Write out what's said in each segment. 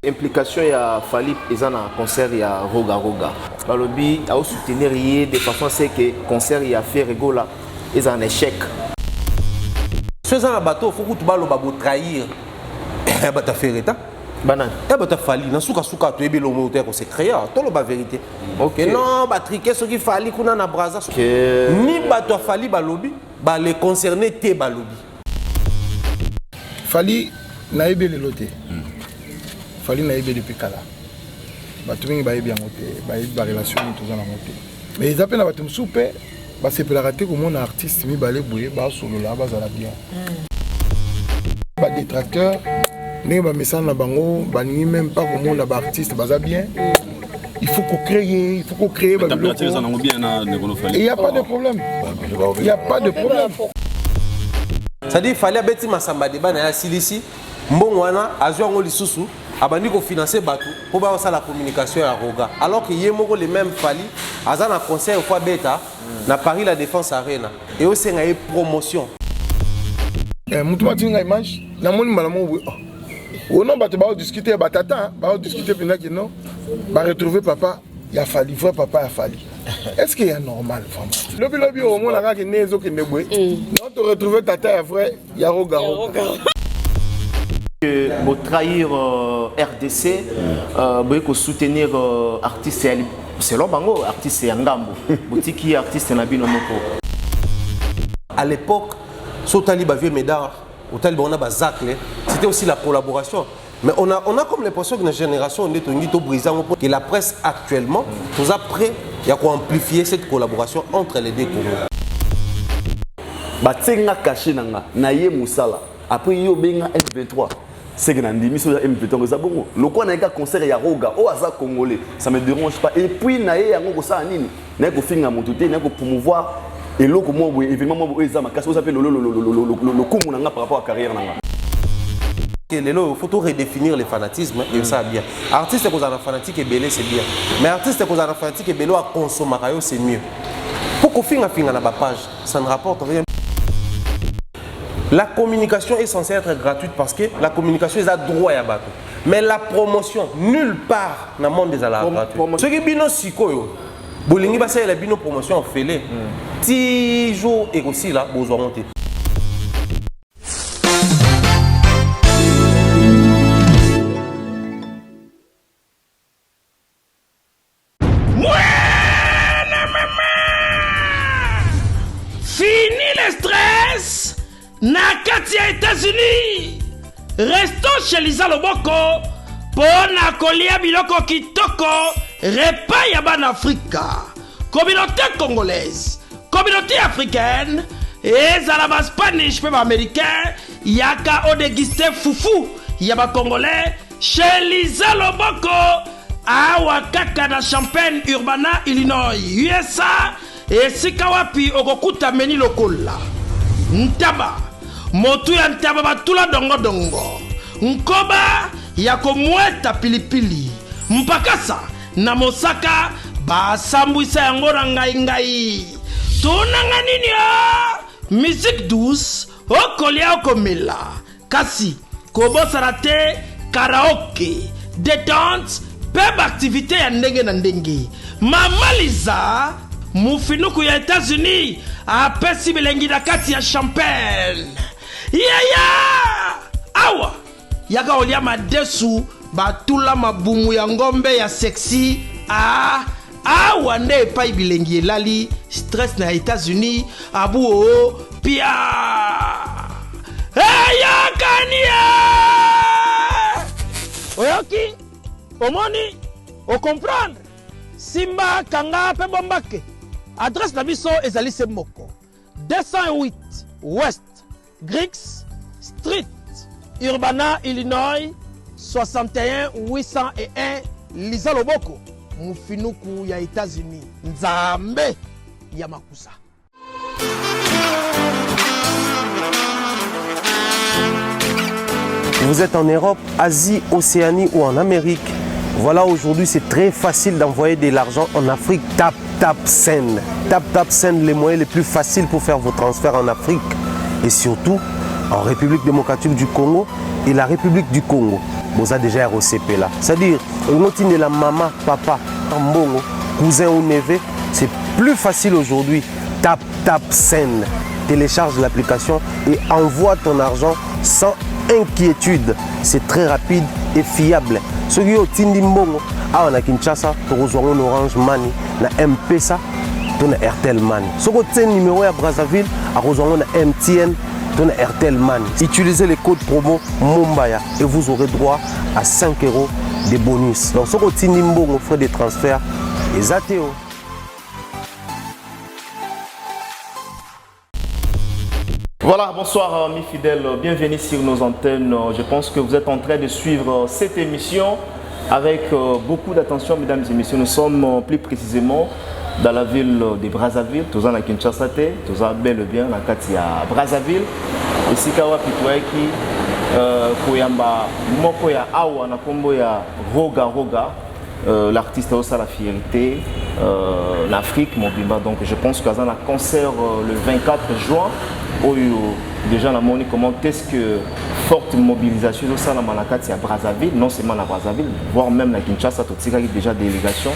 Implication ya Fally ils ont un concert ya Roga Roga. Balobi a soutenir de façon c'est que concert ya fait rigola ils ont un échec. Ceux en bateau faut que tu balo babo trahir. Ba ta faire état. Banan. Ba ta Fally na suka to ebelo moteur ko secret to lo ba vérité. OK. Non ba triquer ce qui Fally kuna na braza. Ni ba to Fally balobi ba les concernés té balobi. Fally na ebele loté. Fally na yebe depuis kala bato mingi bayebi yango te bayebi barelation toza nango te mais eza mpe na bato mosusu mpe basepelaka te komona artiste mibale boye basolola bazala bien badetracteur ndenge bamesana na bango baningi même pas komona baartiste baza bien il faut créer et il n'y a pas de problème il n'y a pas de problème c'est-à-dire Fally abeti masamba débat na ya silisi mbongo wana azwa ngo lisusu abandi ko financer batou pour ba ça la communication ya Roga alors que yemoko les mêmes Fally aza na concert fois beta na Paris la Défense Arena et aussi nga promotion mutu matinga image na moni malamo o non bato ba discuter batata ba discuter pina que non ba retrouver papa ya Fally vrai papa ya Fally est-ce qu'il y a normal vraiment lobby au monde la que nezo que nebwe non te retrouver tata ya vrai ya Roga Pour trahir RDC, pour soutenir artiste c'est l'Obango, artiste Yangambo, boutique artiste Nabino Moko. À l'époque, Sotali Bavier Médard, Otali Bona Bazacle, c'était aussi la collaboration. Mais on a comme l'impression que notre génération on est brisant que la presse actuellement, nous a prêt à amplifier cette collaboration entre les deux Congos. Batsenga caché nanga, naye musala. Après yo benga M23. C'est que Nandi Miso M23 ça bon. Le quoi n'a concert ya Roga, o aza congolais, ça me dérange pas. Et puis naye yango ko sa nini, na ko finga motuté, na ko promouvoir et lo ko mo événement mo ezama kasi on s'appelle le kumu nanga par rapport à carrière nanga. Il faut redéfinir le fanatisme et ça bien. Artiste qui est fanatique et belé c'est bien. Mais artiste qui est fanatique et belé à consommer c'est mieux. Pour qu'on finga na ba page, ça ne rapporte rien. La communication est censée être gratuite parce que la communication est à droit à bateau. Mais la promotion, nulle part dans le monde des alarmes gratuits. Ce qui est bien aussi, Bolingi va faire la bino promotion en fait. 10 jours et aussi là, vous aurez monté. Fini le stress! Nakati ya États-Unis, restons chez Lisa Loboko pour nakolia biloko kitoko repas ya ban Afrika. Communauté congolaise, communauté africaine, et zalaba Spanish même américain, yaka o déguster foufou yaba congolais chez Lisa Loboko awa kaka na Champaign Urbana Illinois USA et sikawapi okokuta meni lokola ntaba motu ya ntaba batula dongo dongo nkoba ya komweta pilipili mpakasa na mosaka basambwisa yango na ngai tunanga nini musique douce okolia okomela kasi kobosana te karaoke détente peba activité ya ndenge na ndenge mamaliza mufinuku ya États-Unis apesi bilengi na kati ya Champagne awa yaka olia madesu batula mabumu ya ngombe ya sexy awa nde epai bilengi elali stress na États-Unis abu pia yakania oyoki omoni o comprendre simba kanga pe bombake adresse na biso ezali se moko 208 West Griggs Street Urbana Illinois 61 801 Lisa Loboko mufinuku ya États-Unis nzambe ya makusa. Vous êtes en Europe, Asie, Océanie ou en Amérique. Voilà, aujourd'hui c'est très facile d'envoyer de l'argent en Afrique. Tap Send. Tap Send, les moyens les plus faciles pour faire vos transferts en Afrique. Et surtout en République démocratique du Congo et la République du Congo. vous avez déjà ROCP là. C'est-à-dire, on la maman, papa, mbongo, cousin ou neveu, c'est plus facile aujourd'hui. Tap, send. Télécharge l'application et envoie ton argent sans inquiétude. C'est très rapide et fiable. Ceux qui ont Tindi Mbongo, on a Kinshasa, on a Orange Money, on a M-Pesa, on a Airtel Money. Ceux qui ont numéro à Brazzaville, on a MTN, on a Airtel Money. Utilisez les codes promo Mumbaya et vous aurez droit à 5 € de bonus. Donc ceux qui ont Tindi Mbongo, frais de transfert, les ATO. Voilà, bonsoir mes fidèles, bienvenue sur nos antennes. Je pense que vous êtes en train de suivre cette émission avec beaucoup d'attention, mesdames et messieurs. Nous sommes plus précisément dans la ville de Brazzaville, tous en Kinshasa, tous en bel et bien la Katia Brazzaville. Ici, Kawa Pitouaki, Koyamba, Mokoya Awa, Nakomboya Roga, l'artiste a aussi la fierté, l'Afrique, mon bimba. Donc je pense qu'il y a un concert le 24 juin. Déjà, la monnaie, comment est-ce que forte mobilisation de ça à Brazzaville, non seulement à Brazzaville, voire même à Kinshasa, il y a déjà des délégations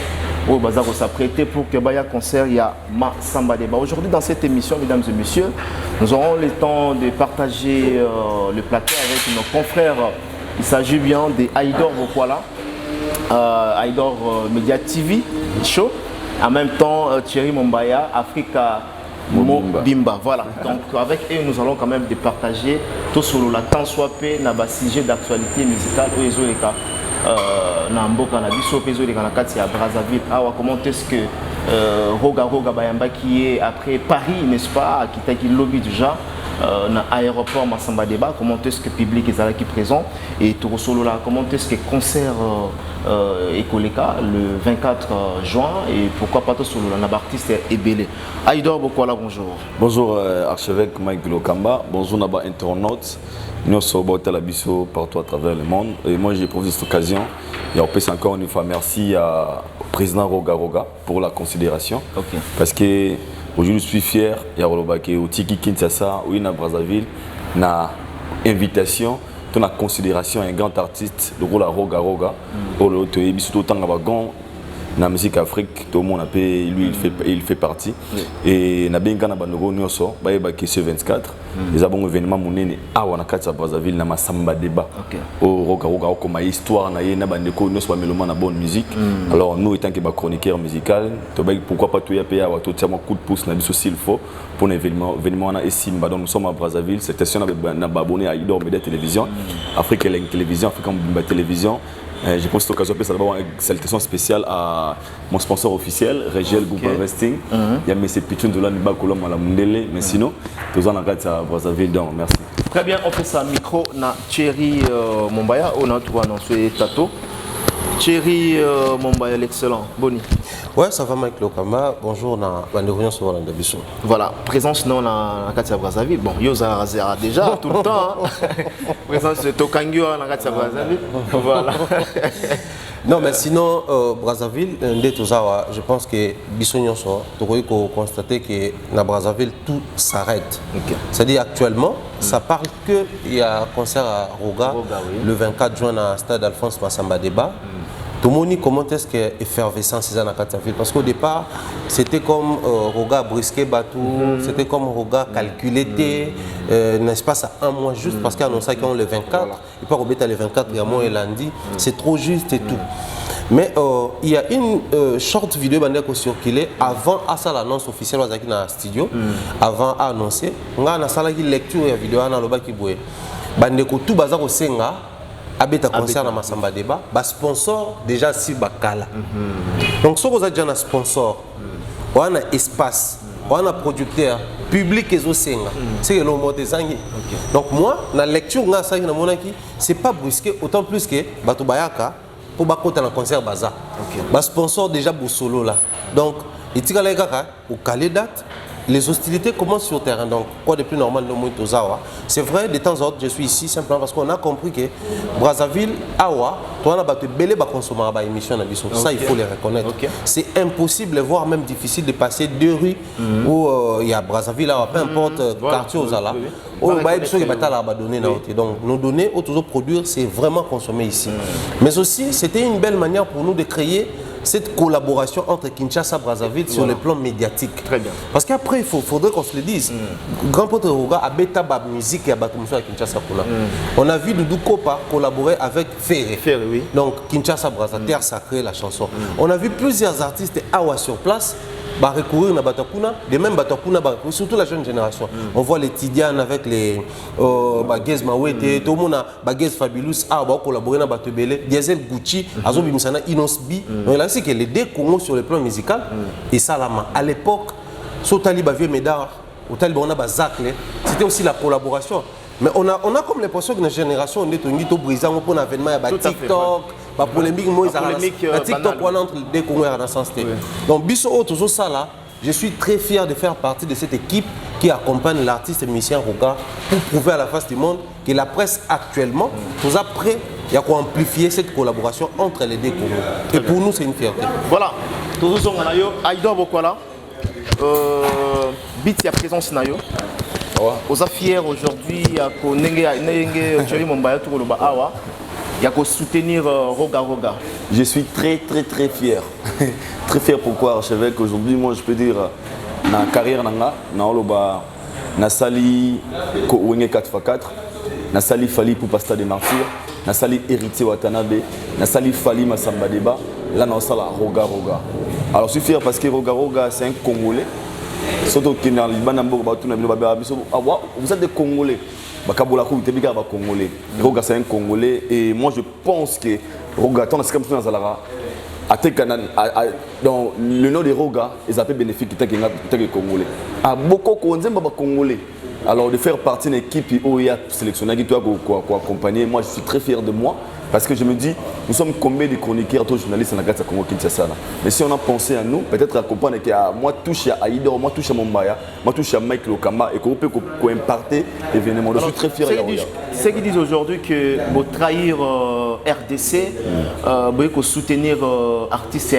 au bazar s'apprêter pour que y ait concert, il y a ma samba débat. Aujourd'hui, dans cette émission, mesdames et messieurs, nous aurons le temps de partager le plateau avec nos confrères. Il s'agit bien de Aïdor Bokwala, Aïdor Media TV Show, en même temps Thierry Mombaya, Africa Bimba. Voilà, donc avec eux nous allons quand même partager tout sur la temps soit fait dans le sujet d'actualité musicale au Ezoleka Namboka na biso peso de Kanakati à Brazzaville. Comment est-ce que Roga Bayamba qui est après Paris, n'est-ce pas, qui t'a lobby déjà dans l'aéroport Massamba Débat, comment est-ce que le public est là qui est présent et tout solo là, comment est-ce que concert Ekoleka le 24 juin et pourquoi pas tout solo là, l'artiste est belé. Aïdor Bokwala, bonjour. Bonjour archevêque Mike Lokamba, bonjour Naba internautes, nous sommes au partout à travers le monde et moi j'ai profité de cette occasion et on peut encore une fois merci au président Roga pour la considération parce que aujourd'hui, je suis fier au Tiki Kinshasa, ou à Brazzaville, na invitation, na considération un grand artiste, le rôle à Roga, surtout autant na musique Afrique, tout le monde appelle, lui il fait partie. Et na bien kana bandoro nyoso, ba yeba ce 24, les abons événements monene awa na kati ya Brazzaville na masamba débat. Au Roga comme histoire na yena bandeko nyoso ba meloman na bonne musique. Alors nous étant que ba chroniqueur musical, to ba pourquoi pas tout ya pa wa tout tiama coup de pouce na biso s'il faut pour un événement na Simba. Donc nous sommes à Brazzaville, cette station na ba abonné à Aïdor Media Télévision, Afrique Télévision, Afrique Télévision. Je pense que c'est l'occasion d'avoir une salutation spéciale à mon sponsor officiel, Regiel Group Investing. Il y a M. Pichun de l'Aniba Kolom à la Mundele, mais sinon, tous en arrêt à Brazzaville. Donc, merci. Très bien, on fait ça micro na Thierry Mombaya, on a tout annoncé Tato. Thierry Mombaya, l'excellent. Boni. Ouais, ça va Mike Lokamba. Bonjour, on sur la Bisso. Voilà, présence non à Katia Brazzaville. Bon, Yosa Razera déjà tout le temps. Présence de Tokangio à Katia Brazzaville. Voilà. Non, mais sinon, Brazzaville, je pense que Bissonyon, tu peux constater que dans Brazzaville, tout s'arrête. C'est-à-dire actuellement, ça parle qu'il y a un concert à Roga, le 24 juin à Stade Alphonse Massamba Débat. Tout le monde comment est-ce que effervescent c'est dans la ville parce qu'au départ c'était comme Roga brisqué bateau, c'était comme Roga calculé n'est-ce pas ça un mois juste parce qu'il y a annoncé qu'on le 24 et pas remettre le 24 il y a mois et lundi c'est trop juste et tout. Mais il y a une short vidéo qui a circulé avant à ça l'annonce officielle dans le studio avant à annoncer on a ça la lecture de la vidéo dans le bas qui boit bandeko tout bazar au senga abeta concert na Massamba Débat ba sponsor déjà si bakala donc si vous avez déjà un sponsor on a espace on a producteur public et senga c'est le mot des angi donc moi la lecture nga ça na monaki c'est pas brusqué autant plus que bato bayaka pour bakota na concert bazar ba sponsor déjà pour solo là donc itikala kaka au calé date. Les hostilités commencent sur le terrain, donc quoi de plus normal de Moïtozawa. C'est vrai, de temps en temps, je suis ici simplement parce qu'on a compris que Brazzaville, Awa, Toi, tu as consommer une émission. Ça, il faut les reconnaître. C'est impossible, voire même difficile de passer 2 rues où il y a Brazzaville, peu importe, quartier aux Alas. Donc, nos données, toujours produire, c'est vraiment consommer ici. Mais aussi, c'était une belle manière pour nous de créer cette collaboration entre Kinshasa et Brazzaville sur le plan médiatique. Très bien. Parce qu'après, il faudrait qu'on se le dise. Grand Pote Roga a bêta la musique et a battu à Kinshasa. On a vu Doudou Kopa collaborer avec Ferré. Oui. Donc Kinshasa Brazzaville, Terre Sacrée, la chanson. On a vu plusieurs artistes Awa sur place. Recourir à Batakuna, de même Batakuna, surtout la jeune génération. On voit les Tidiane avec les Baguez Mawete, tout le monde a Baguez Fabulous, collaborer avec Batebele, Diesel Gucci, Azobi Moussana, Inosbi. Donc là, c'est que les deux Congos sur le plan musical, et Salama. À l'époque, sur Talib Vieux Médard, au Talib on a Zakle, c'était aussi la collaboration. Mais on a comme l'impression que notre génération, on est tout brisant, on a un événement, il y a TikTok. La polémique, TikTok, on entre les deux Congos à la sens. Donc, Bisso, toujours ça là, je suis très fier de faire partie de cette équipe qui accompagne l'artiste et musicien Roga pour prouver à la face du monde que la presse actuellement, nous a prêt à amplifier cette collaboration entre les deux Congos. Et pour nous, c'est une fierté. Voilà, toujours son anayo, Aïdor Bokwala, Bit ya présence nayo. Vous êtes fiers aujourd'hui à Thierry Mombaya tout le Awa. Il y a qu'à soutenir Roga Roga. Je suis très fier. Très fier pourquoi archevêque aujourd'hui, moi je peux dire, dans la carrière, na sali Wenge 4x4, na sali Fali pour Pasta des Martyrs, na sali Héritier Watanabe, na sali Fali Massamba Deba, là na sala Roga Roga. Alors je suis fier parce que Roga Roga c'est un Congolais. Surtout que dans vous êtes des Congolais. Congolais. Roga c'est un Congolais et moi je pense que Roga c'est comme ça dans le nom de Roga ils appellent bénéfique que Congolais. À beaucoup Congolais. Alors de faire partie d'une équipe où il y a sélectionné qui doit accompagner, moi je suis très fier de moi parce que je me dis nous sommes combien de chroniqueurs, tous journalistes dans la Gata Congo Kinshasa. Mais si on a pensé à nous, peut-être à comprendre que moi touche à Aïdor, moi touche à Mombaya, moi touche à Mike Lokamba et qu'on peut imparter l'événement. Je suis très fier. Ceux qui disent aujourd'hui que pour trahir RDC, pour soutenir artistes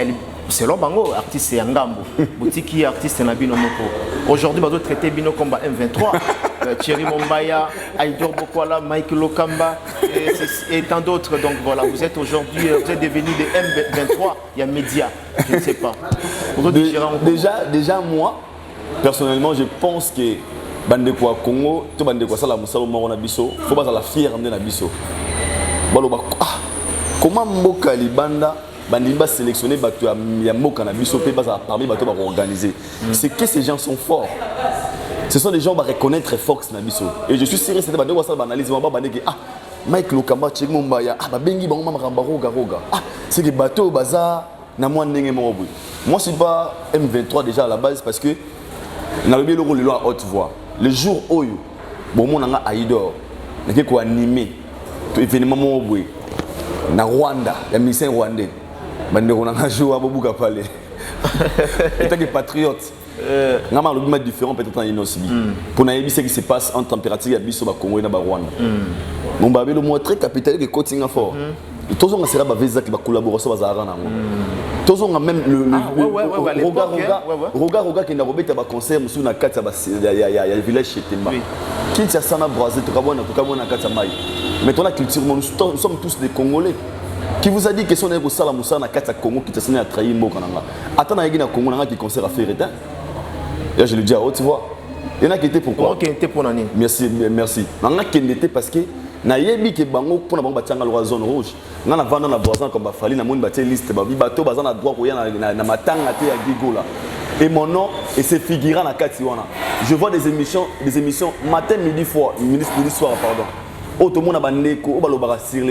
selon Bango, artiste c'est Ngambo, boutique artiste Nabino Moko. Aujourd'hui, on doit traiter Bino comme M23, Thierry Mombaya, Aïdor Bokwala, Mike Lokamba et tant d'autres. Donc voilà, vous êtes aujourd'hui, vous êtes devenus des M23, il y a médias, je ne sais pas. Déjà moi, personnellement, je pense que Bandeko à Congo, tout Bandeko ça la Moussalo Morona Bisso, faut pas la fière amener la Bisso. Comment Mboka Libanda Bandimba sélectionné Yamoka na Bisso pe basa parmi bateau organiser. C'est que ces gens sont forts. Ce sont des gens qui vont reconnaître très fort na Bisso. Et je suis sérieux c'était bandeko ça analyse ba bandeke Mike Lokamba Thierry Mombaya bengi bango mama Roga Roga. C'est que bateau baza na moi ndenge mo. Moi je suis pas M23 déjà à la base parce que na le bien le loi haute voix. Le jour oyo bon mon nga Aïdor n'était ko animer to événement mo boy na Rwanda ya musicien rwandais bandeko na jour abobuka pale étant que patriote ngama le but différent peut-être en Inosbi pour nayebi ce qui se passe en température ya biso ba Congo na ba Rwanda mon babé le mot très capital que coaching fort tous on sera ba visa qui ba collaboration ba zara nango tous on même le Roga qui na robeta ba concert musu na kati ya village chez Temba Kinshasa na Brazzaville tukabona kati ya mai. Mais dans la culture, nous sommes tous des Congolais. Qui vous a dit que si on est au Salam Moussa, na kati ya Congo qui t'a trahi Mboka nanga. Attends na yegi na Congo nanga qui concert à faire éteint. Et je le dis à haute voix. Il y en a qui étaient pourquoi? Qui était pour l'année. Merci. Nanga qui était parce que na yebi ke bango pour na bango batanga la zone rouge. Nana vendre na Brazzaville comme Fali na monde batie liste ba bateau bazana droit koya na matanga te ya Gigola. Et mon nom et ses figurants na kati wana. Je vois des émissions matin midi soir pardon. Tout le monde a bandeko,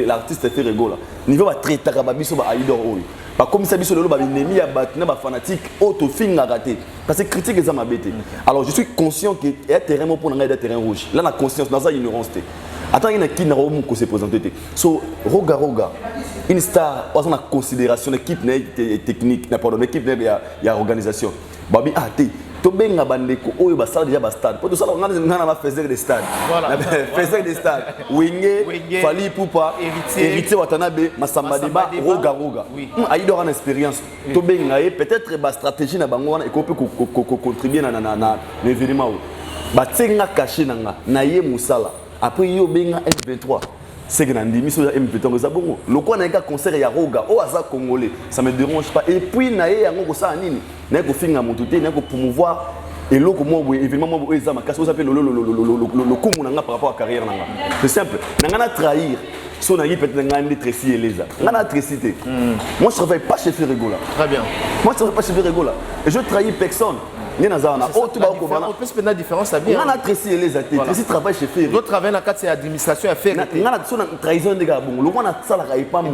l'artiste fait rigoler. Niveau va traiter Rababiso ba Aïdor oyo. Ba comme ça biso lelo ba ennemi ya batna ba fanatique auto film na raté. Parce que critique ça m'a bêté. Alors je suis conscient que y a terrain pour na terrain rouge. Là la conscience dans ça ignorance té. Attends il y a qui na romu ko se présenter té. So Roga une star pas en considération l'équipe technique, pardon l'équipe il y a organisation. Babi té tobenga bandeko oyo basala déjà bastade po tosala ngana ba faiseur de stade voilà faiseur de stade Wenge Fally Ipupa héritier Watanabe Masamba Deba Roga aidora en expérience tobenga peut-être ba stratégie na bango wana ekope ko contribuer na l'événement ba tsenga caché na ye musala après yo benga F23 c'est que dans l'émission M23 ça bon le quoi na concert ya Roga o aza congolais ça me dérange pas et puis na ye yango ko sa nini na ko finga motuté na ko promouvoir et l'autre mo événement mo eza makasi ça s'appelle le kumu nanga par rapport à carrière nanga c'est simple nanga na trahir son ami peut-être nanga ndi Tracy Eleza nanga na tracité moi je travaille pas chez Ferregola très bien moi je travaille pas chez Ferregola et je trahis personne. On peut se faire la différence à bien. On a Tracy Eleza, Tracy travaille chez Ferre. D'autres travaillent dans le cadre de l'administration à faire. On a trahison des gars.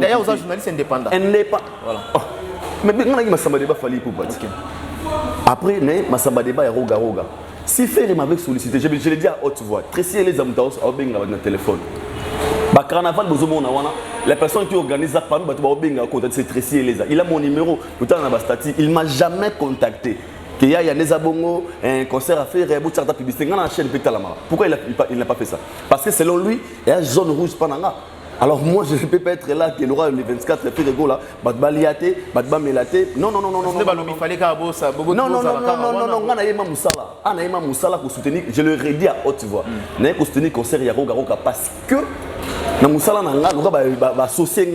D'ailleurs, on a journaliste indépendant. Voilà. Mais on a dit Masamba Deba Fally Ipupa. Après, Masamba Deba et Roga. Si Ferre m'avait sollicité, je l'ai dit à haute voix. Tracy Eleza Moutaos a obéi dans le téléphone. Bah carnaval la personne qui organise ça c'est Tracy Eleza. Il a mon numéro, il m'a jamais contacté. Il y a des abongos, un concert à faire, une publicité dans la chaîne Pétalama. Pourquoi il n'a pas fait ça? Parce que selon lui, il y a une zone rouge pendant. Alors moi je ne peux pas être là qu'il aura le 24 fait de go là, Badbaliate, Badbamelate. Non. Il fallait qu'à Bossa, non, on a Ema Moussala. On a Ema Moussala pour soutenir, je le redis à haute voix. On a soutenir concert Yaroga parce que na Moussala na associé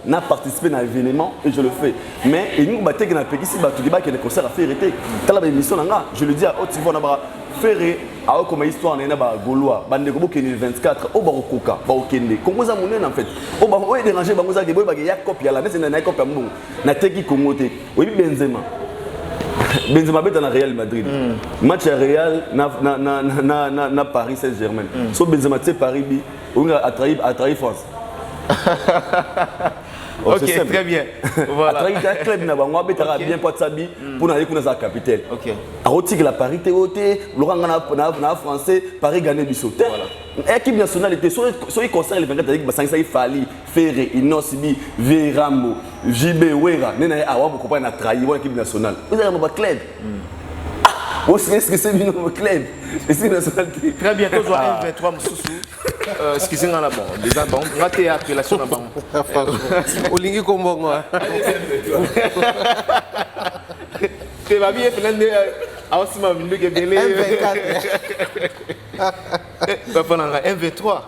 n'a participé à l'événement et je le fais. Mais il nous battait que na peki si batu diba que les concerts à faire été. Tala ba émission nga, je le dis à haute voix na ba faire a comme histoire na ba Gaulois, bande ko ke 24 o ba koka, ba okende. Kongo za monene en fait. O ba o déranger bango za ke boy ba ya copie la, mais c'est na copie mbongo. Na teki Congo te. Oui Benzema beta na Real Madrid. Match à Real na Paris Saint-Germain. So Benzema te Paris bi, on a trahi France. Ok, très bien. Voilà. Après, il y a un club qui a bien pour Tsabi pour aller dans la capitale. Ok. À Rotique, la Paris TOT, Laurent Gana français, Paris gagné du saut. L'équipe nationale était sur les concerts, les 24 avec Bassangsa Fally, Ferre, Inosbi, Vérambo, JB, Wera, Nena Awa, vous comprenez, on a trahi l'équipe nationale. Vous avez un club. Est-ce que c'est bien notre club? Très bientôt, je vois M23 Moussoussou. Excusez-moi là, bon, déjà, bon, on va te appellation là-bas. Olingi Kombongo. Tu vas bien, Fernande. Ah, aussi, ma vie, que belé. M23.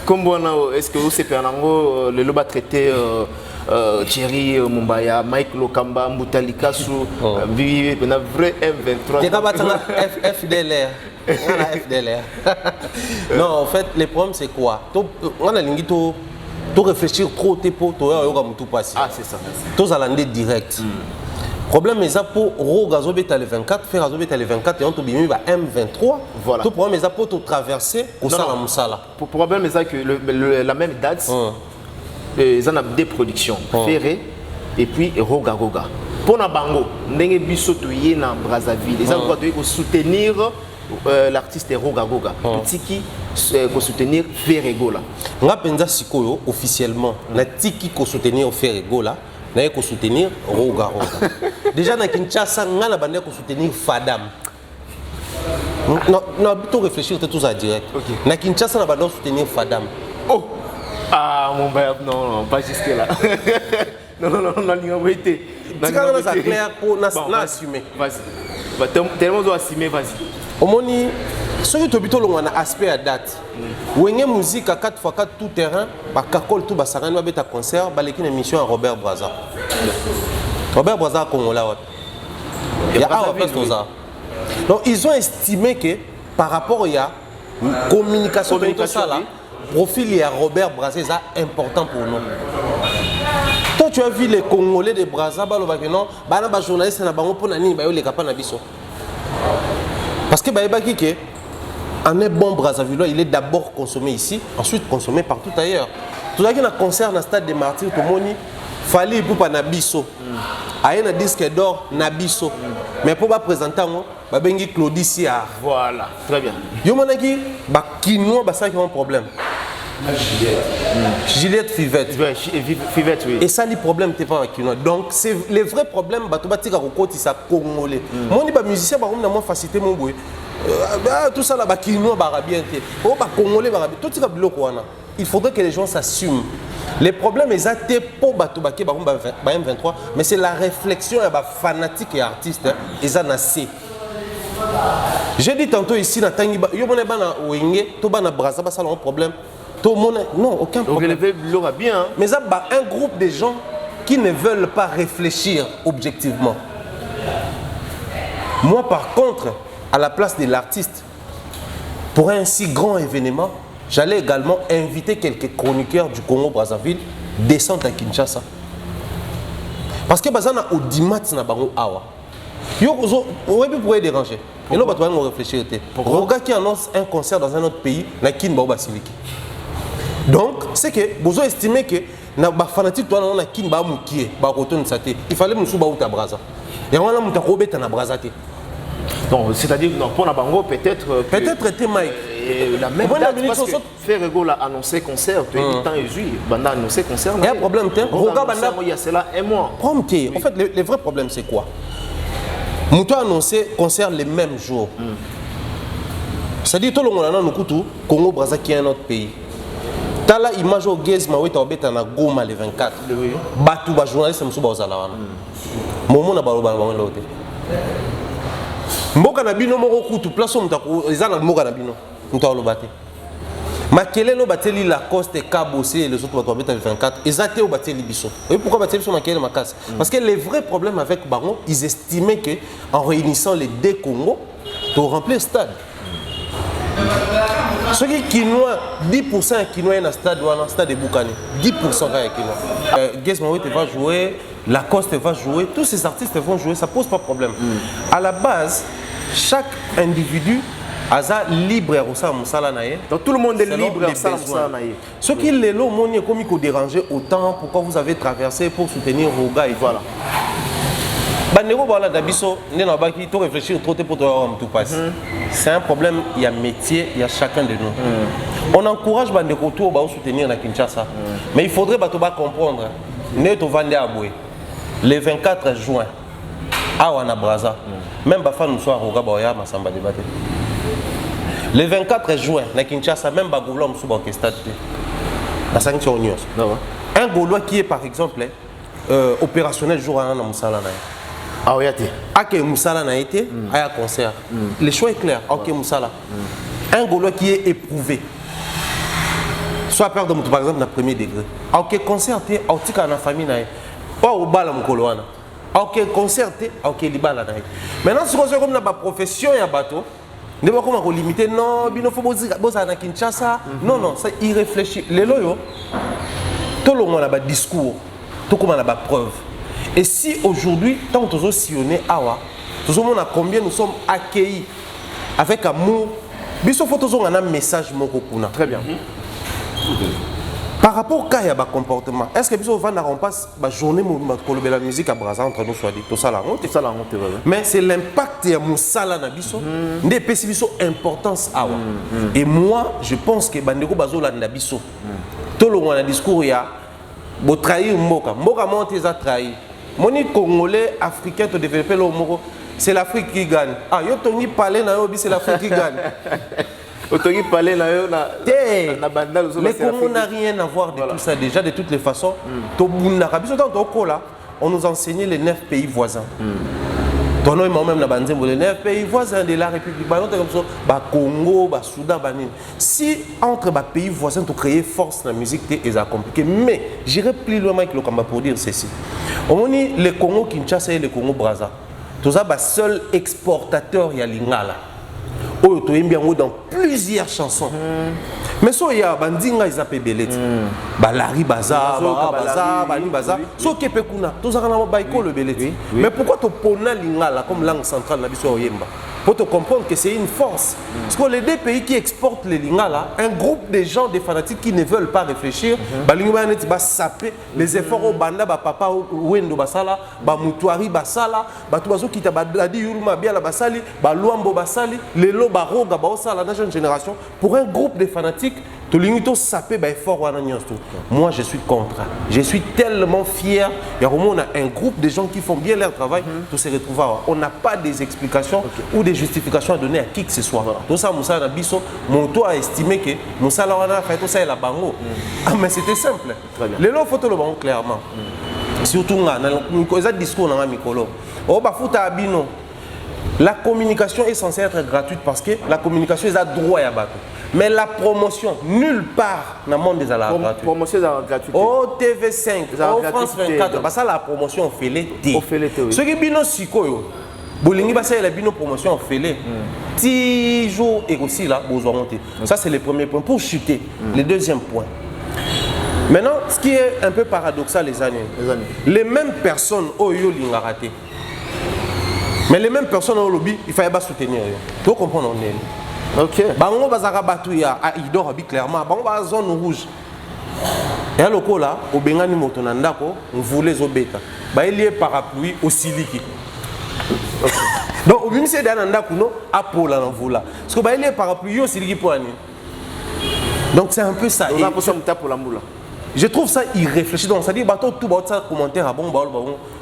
Comment est-ce que vous savez le loba traité Thierry Mumbaya, Mike Lokamba, Moutalika sous Vivi, un vrai M23. C'est pas FDLR. Non, en fait, le problème c'est quoi? On a l'ingé de réfléchir trop, ah, c'est ça. Tous à l'année direct. Le problème est pour Rogazobet le 24, faire Azobet le 24 et on tombé M23. Voilà. Le problème est pour traverser au Salamoussala. Le problème est que la même date, ils ont des productions, Ferré et puis Roga. Pour Nabango, Ndenge Bissotoye na Brazzaville, ils ont droit de soutenir l'artiste Roga. Tiki ko soutenir Ferregola. Nga penza sikoyo officiellement na tiki ko soutenir Ferregola. Na ko soutenir Roga. Déjà na Kinshasa nga na bande ko soutenir Fadam. Non, plutôt réfléchir tout ça direct. Okay. Na Kinshasa na bande soutenir Fadam. Oh. Ah mon père, non, pas jusque là. non, il a été. C'est quand même ça clair pour assumer. Vas-y. Tellement doit assumer, vas-y. Au moni, ce que tu as dit, un aspect à date. Où il y a une musique à 4x4 tout terrain, par Kakol tout Bassaran, va être un concert, va une émission à Robert Brazza. Robert Brazza Congolais. Il y a un place ça. Donc ils ont estimé que par rapport à la communication de ça là, profil il y a Robert Brazza est important pour nous. Toi tu as vu les Congolais de Brazza, non, les journalistes na bango pour nani ba yo les capable na biso. Parce que un bon Brazzaville, il est d'abord consommé ici, ensuite consommé partout ailleurs. Tout ça qui a concert dans le stade des Martyrs, tout le monde fallait pour pas nabiso. Il y a un disque d'or nabiso. Mais pour pas présenter moi, bengi Claudicia. Voilà, très bien. Yo manaki ba kinois ba ça qui a un problème. Juliette Fivette. Fivette, oui. Et ça, le problème, t'es pas avec nous. Donc, c'est les vrais problèmes, tu vas dire que ça congolais. Moi, je suis musicien, je suis facilité mon boy. Tout ça là, Kinois, Barabien, Congolais, tout ça, il faudrait que les gens s'assument. Les problèmes, ils étaient pour Batoubaké, M23, mais c'est la réflexion et fanatique et artiste, ils en assez. J'ai dit tantôt ici, il y a un problème. Non, aucun problème. Bien, hein? Mais il y a un groupe de gens qui ne veulent pas réfléchir objectivement. Moi, par contre, à la place de l'artiste, pour un si grand événement, j'allais également inviter quelques chroniqueurs du Congo-Brazzaville descendre à Kinshasa. Parce que bazana au dimat na bango awa. Yo aurait pu pourrait déranger. Et là, on va réfléchir. Roga qui annonce un concert dans un autre pays, na kin ba basiliki. Donc, c'est que vous estimez que na ba fanatique toi na kin ba mukie ba retourne saté. Il fallait musu ba uta braza. Et on a muta robeta na braza té. Donc, c'est-à-dire que pour la bango peut-être était Mike. La même date parce que Ferrego l'a annoncé concert, tu as temps et juillet, Banda a annoncé concert. Il y a un problème, il y a cela un mois. Prompté. En fait, le vrai problème c'est quoi? Moutou a annoncé concert les mêmes jours. C'est-à-dire tout le monde a un Congo Brazza qui est un autre pays. T'as la image au Gez Maoué Taobeta na Goma le 24. Batou ba journaliste msouba ozalawana. Momo na baloba na lote. Mboka na bino moko kutu place mutako eza na mboka na bino mutako lobate makele lo bateli la coste kabosé et les autres bato babeta le 24 ezate au bateli biso. Et pourquoi bateli biso makele makasi? Parce que les vrais problèmes avec Baron, ils estimaient que en réunissant les deux Congos, tu remplis le stade. Ceux qui Kinois 10% Kinois dans le stade ou dans stade de Boukani, 10% avec Kinois. Gez Maoué va jouer, Lacoste va jouer, tous ces artistes vont jouer, ça pose pas de problème. À la base, chaque individu a libre à Rosa Moussala Naye. Donc tout le monde est libre à Rosa Moussala Naye. Ce qui est le monde comme il déranger autant, pourquoi vous avez traversé pour soutenir Roga et voilà. Réfléchir trop pour tout passer. C'est un problème, il y a métier, il y a chacun de nous. On encourage les retours à soutenir la Kinshasa. Mais il faudrait comprendre. Le 24 juin, à Wanabraza, même Bafa nous soit Roga Boya, Massamba débatté. Le 24 juin, à Kinshasa, même Bagoula nous soit orchestré. La sanction News. Un Gaulois qui est par exemple opérationnel jour à Moussala. Ah oui, ok, Moussala n'a été à un concert. Le choix est clair. Ok, Moussala. Un Gaulois qui est éprouvé. Soit perdre par exemple dans le premier degré. Ok, concerté, ok, dans la famille. Pas au bal mon coloana. Ok, concerté, ok, libala. Maintenant, si on comme dans la profession et un bateau, ne pas comment limiter. Non, il faut bosser à Kinshasa. Non, non, ça il réfléchit. Les loyaux, tout le monde a un discours, tout le monde a une preuve. Et si aujourd'hui, tant que nous sommes sillonnés, nous avons combien nous sommes accueillis avec amour, il faut un message. Très bien. Par rapport au cas de comportement, est-ce que nous allons passer la journée de la musique à Brazza entre nous soit dit tout ça la honte? Mais c'est l'impact de Moussala na biso, des pessimos importance awa. Et moi, je pense que bandeko bazola na biso. Tout le monde a un discours il y a bo trahir mboka monte les a trahi. Moni Congolais, Africain, te développer le moro, c'est l'Afrique qui gagne. Ah, yo tongi parler na yo, c'est l'Afrique qui gagne. Otongi parler na yo na banda le Congo n'a rien à voir de tout ça déjà de toutes les façons. On nous enseignait les 9 pays voisins. Même les 9 pays voisins de la République, Congo, Soudan, si entre les pays voisins tu créer force dans la musique, c'est compliqué. Mais j'irai plus loin que le combat pour dire ceci. Le Congo Kinshasa et le Congo Brazza, tous les seuls exportateurs y a l'ingala. Dans plusieurs chansons. Mais so ya bandinga ils appellent beleti. Balari bazar, bani bazar. So kepe kuna, tous ça na baiko le beleti. Mais pourquoi tu pona lingala comme langue centrale na biso yemba? Pour te comprendre que c'est une force. Parce que les deux pays qui exportent les lingala, un groupe de gens, des fanatiques qui ne veulent pas réfléchir, ba saper les efforts au banda, ba papa wendo basala, ba mutuari basala, ba tubazo kita ba dadi yuruma bien la basali, ba luambo basali, les lo baroga ba osala la jeune génération pour un groupe de fanatiques Tolinito sapé bah fort wana nyonso. Moi je suis contre. Je suis tellement fier. Il y a vraiment un groupe de gens qui font bien leur travail pour se retrouver. On n'a pas des explications ou des justifications à donner à qui que ce soit. Tout ça Moussa Nabiso, mon toit a estimé que Moussa Lawana fait tout ça et la bango. Ah mais c'était simple. Les lots photo le bango clairement. Surtout dans discours dans Mikolo. Oh bah fouta abino. La communication est censée être gratuite parce que la communication est à droit à bateau. Mais la promotion, nulle part dans le monde des alarmes gratuites. Promotion gratuite. Au TV5, au France 24, parce que la promotion, on fait l'été. On fait l'été, oui. Ce qui est bien aussi, Bolingi Bassa la bino promotion on fait les 10 jours et aussi là, besoin monter. Ça c'est le premier point pour chuter. Le deuxième point. Maintenant, ce qui est un peu paradoxal les années. Les mêmes personnes au yo linga raté. Mais les mêmes personnes au lobby, il fallait pas soutenir. Tu comprends on est. OK. Bango bazaka batuya a idor abi clairement. Bango ba zone rouge. Et à l'oko là, au bengani moto na ndako, on voulait zo beta. Ba lié parapluie au siliki. Donc au bimisi da na ndako no apola na vola. Parce que ba lié parapluie au siliki pour ani. Donc c'est un peu ça. On a pour ça pour la moula. Je trouve ça irréfléchi. Donc ça dit bateau tout ça commentaire à bon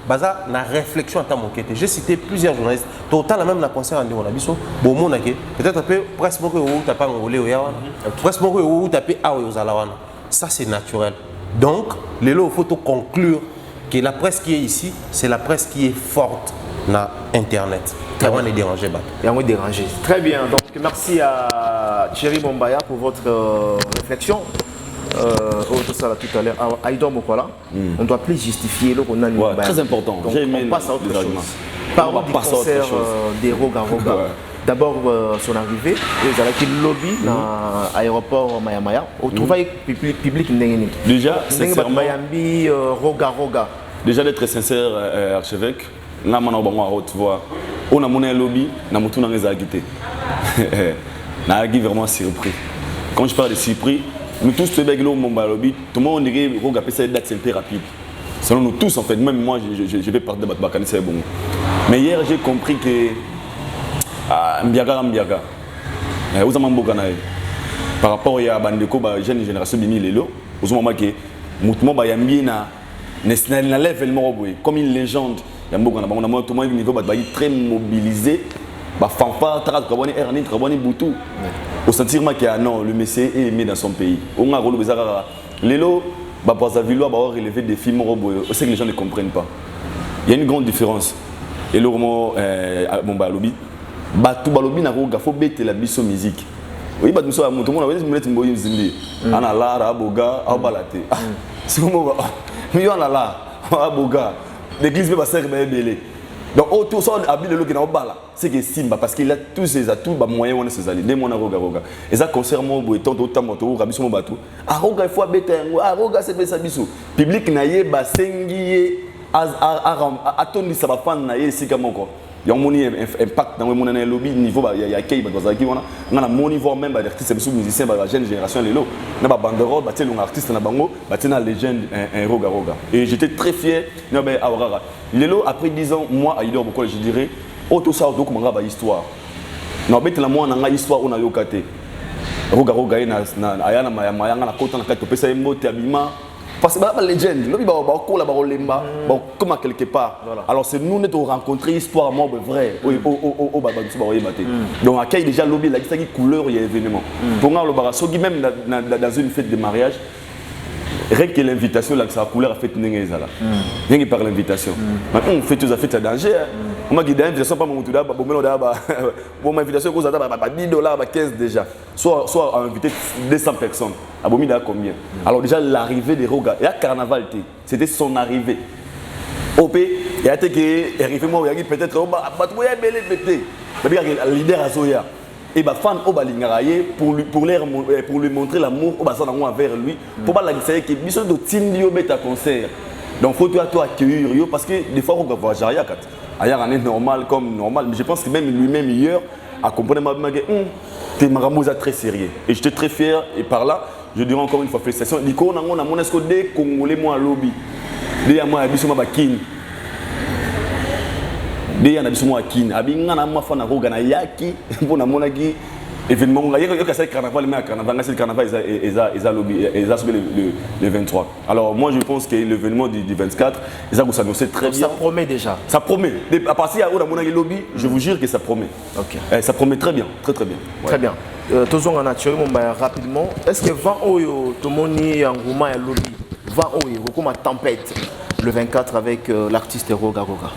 baza na réflexion à ta moquette. J'ai cité plusieurs journalistes. Total même na concert en démon abisso. Bon mon peut-être peu presque beaucoup ou t'as pas ngolé ou yawana. Presque beaucoup ou t'as peu awa yozalawana. Ça c'est naturel. Donc les lots faut conclure que la presse qui est ici, c'est la presse qui est forte na internet. Vraiment les déranger bah. Et on est dérangé. Très bien. Donc merci à Thierry Bombaya pour votre réflexion. Tout ça là, tout à l'heure, Aïdor Mokola, on doit plus justifier le qu'on a. Très important. Donc, on passe à autre chose. Parlons du concert des Roga Roga. D'abord son arrivée, ils avaient quitté le lobby dans l'aéroport Maya Maya. On trouvaille public n'engeni. Déjà, sincèrement, Roga Roga. Déjà d'être sincère, archevêque, là maintenant on va haute voix. On a monté un lobby, on a monté dans les agité. On a vraiment surpris. Quand je parle de surpris. Nous tous, tout le monde dirait que cette date c'est un peu rapide. Selon nous tous, en fait, même moi, je vais parler de Bakani, c'est bon. Mais hier, j'ai compris que Mbiaga, par rapport à Bandeko, la jeune génération de Lelo, vous avez que Moutmo Bayambina n'a level comme une légende. Il y a tout le monde niveau très mobilisé. Fanfare, Trabani, Ernie, Trabani, Boutou. Au sentir que non, le Messie est aimé dans son pays. On a rôle bizarre. Lélo, pour sa ville, va relever des films robots. C'est que les gens ne comprennent pas. Il y a une grande différence. Et le roman, mon balobi, tout balobi n'a pas faut bêter la biso musique. Oui, tout le monde a dit que je suis zindi. Ana la, aboga, abalate. C'est comment on va. On a la, aboga. L'église va servir belé. Donc, tout ça, c'est que Simba, parce qu'il a tous ses atouts, moyens, on ses alliés. Des mois, Roga Roga. Et ça concerne mon bout, tant d'autres motos, Rabiso Mobatou. Ah, Roga, il faut habiter, ah, Roga, c'est pas ça, bisou. Public naïe, basengi, attendez, ça va faire naïe, c'est comme encore. Il y a un impact dans mon lobby, niveau, il y a Kay, on a mon niveau même, des artistes, des musiciens, la jeune génération, les lots. On a un banderole, un artiste, une légende, un Roga Roga. Et j'étais très fier, les lots, après 10 ans, moi, à Idor, je dirais, tout ça, donc, on a une histoire. Non, mais la moi, on a une histoire, on a eu côté. Roga Roga, il y a un côté, on a un mot, parce que c'est la légende, comme quelque part. Alors c'est nous qui avons rencontré l'histoire mort vraie. Donc accueille déjà lobby la couleur il y a événement. Pour moi le même dans une fête de mariage, rien que l'invitation là que sa couleur a fait n'engezala. Rien que par l'invitation. Maintenant on fait tous à fait à danger. On m'a dit d'invitation pas mon tout bon ma invitation cause $10 15 déjà. Soit invité 200 personnes. Abomi da combien? Alors déjà l'arrivée de Roga, il y a carnaval c'était son arrivée. OP, il y a été que arrivé moi il y a peut-être belé pété. Le leader Azoya et ba fan au balingaraye pour lui montrer l'amour au basan envers lui pour pas la dire que biso de tindio beta concert. Donc faut toi accueillir parce que des fois on va voir Jaria kat. Ailleurs on est normal comme normal mais je pense que même lui-même hier a compris que t'es Maramosa très sérieux et j'étais très fier et par là je dirais encore une fois félicitations. Nico on a mon esco des Congolais moi lobby. Des moi abiso ma kin. Des yana abiso moi kin. Abi ngana ma fana roga na yaki pour na monaki événement il y a le carnaval mais carnaval c'est le carnaval ils subi le 23. Alors moi je pense que l'événement du 24 ils ont s'annoncer très bien. Ça promet déjà. Ça promet. À partir de mon lobby, je vous jure que ça promet. OK. Ça promet très bien, très bien. Ouais. Très bien. Toujours en nature rapidement. Est-ce que vent oyo tomoni engouement et lobby vent oyo comme tempête le 24 avec l'artiste Roga Roga?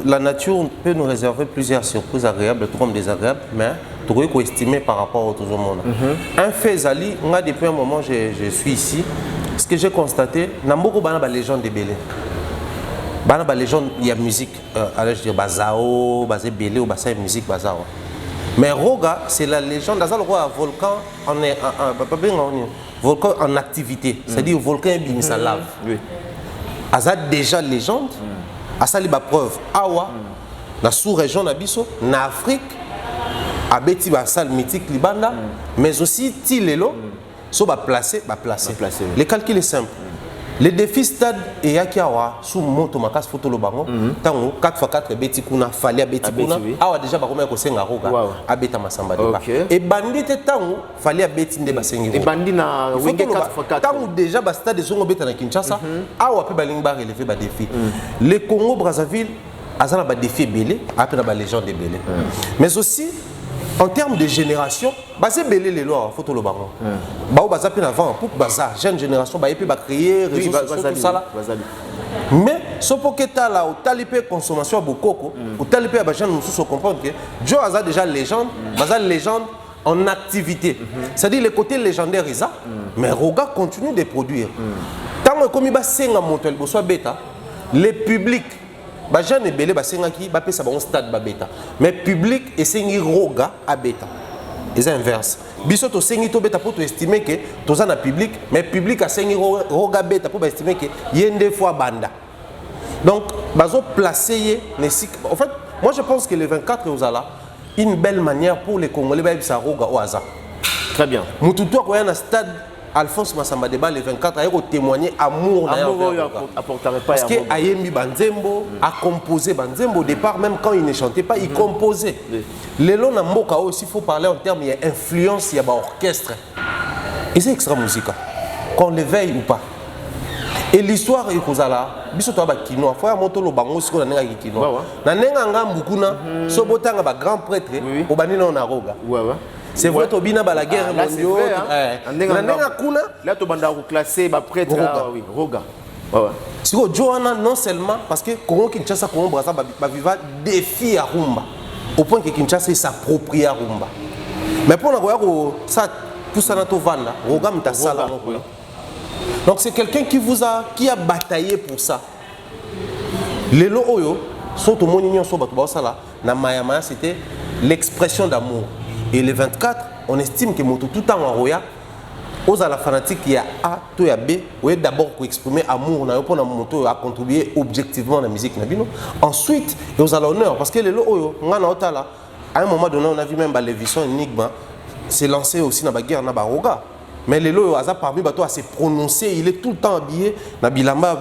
La nature peut nous réserver plusieurs surprises agréables, tout comme désagréables, mais tu peux estimer par rapport au tout le monde. Un fait, Zali, moi depuis un moment je suis ici. Ce que j'ai constaté, Namoko Bana légende de Belé. Bana légende, il y a musique, allez je dire Bazao, Bazé Belé ou Bazé musique Bazao. Mais Roga, c'est la légende, dans le roi volcan, volcan en activité, c'est-à-dire volcan et sa lave. Oui. Azad déjà légende. Asali ba preuve awa na sous-région na biso na Afrique abeti ba salle mythique libanda mais aussi tilelo so ba placer. Le calcul est simple. Le défi stade et yakiawa sous moto makas photo lo bango tango 4x4 beti kuna fali abeti kuna awa déjà ba komeka ko senga roga abeta masamba de ba et bandite tango fali abeti nde ba sengi et bandi na wenge 4x4 tango déjà ba stade zongo beta na Kinshasa awa pe ba lingi ba relever ba défi le Congo Brazzaville azana ba défi belé après na ba légende de belé mais aussi en termes de génération, c'est belé les lois, photo le baron. Bah on va avant pour bazar, jeune génération, bah et puis bah créer réseaux sociaux tout ça là. Mais ce poqueta là, au talipé consommation à Bokoko, au talipé à Bajan nous se comprendre que Joe a déjà légende, bazar légende en activité. C'est-à-dire le côté légendaire isa, mais Roga continue de produire. Tant que comme il va senga monter le soit bêta, les publics Bajan et belé basengaki ba pesa ba stade ba beta mais public et sengi roga a beta et c'est inverse biso to sengi to beta pour to estimer que to za na public mais public a sengi roga beta pour ba estimer que yende fois banda donc bazo placer en fait moi je pense que le 24 Ozala une belle manière pour les Congolais ba bisa roga au hasard très bien mututu ko ya na stade Alphonse Massamba Deba le 24 a témoigné amour apporterait pas parce que Ayembi Banzembo a composé Banzembo au départ même quand il ne chantait pas il composait Lelo na mboka aussi faut parler en termes il y a influence il y a orchestre et c'est extra musical qu'on le veille ou pas et l'histoire est kozala biso to ba kino faut monter le bango siko na nenga kino na nenga ngambu kuna so botanga ba grand prêtre au banina na roga c'est vrai que Bina la guerre mondiale. Là, tu vas classer les prêtres. Roga. Si vous Johanna, non seulement parce que Congo Kinshasa, Congo Brazza, va défier à Rumba. Au point que Kinshasa s'approprie à Rumba. Mais pour nous, ça, pour ça, Roga m'a sala. Donc c'est quelqu'un qui a bataillé pour ça. Les Oyo, sont au Monignon, sont au Sala, na Mayama, c'était l'expression d'amour. Et le 24, on estime que Moto tout en Roya, aux la fanatique il y a A, tout y a B, oui d'abord pour exprimer amour, on a Moto à contribuer objectivement à la musique nabino. Ensuite, et aux l'honneur parce que les lots, à un moment donné, on a vu même Lévisson Enigma s'est lancé aussi dans la guerre na Roga. Mais les lots a parmi bateau à se prononcer, il est tout le temps habillé, Nabilamba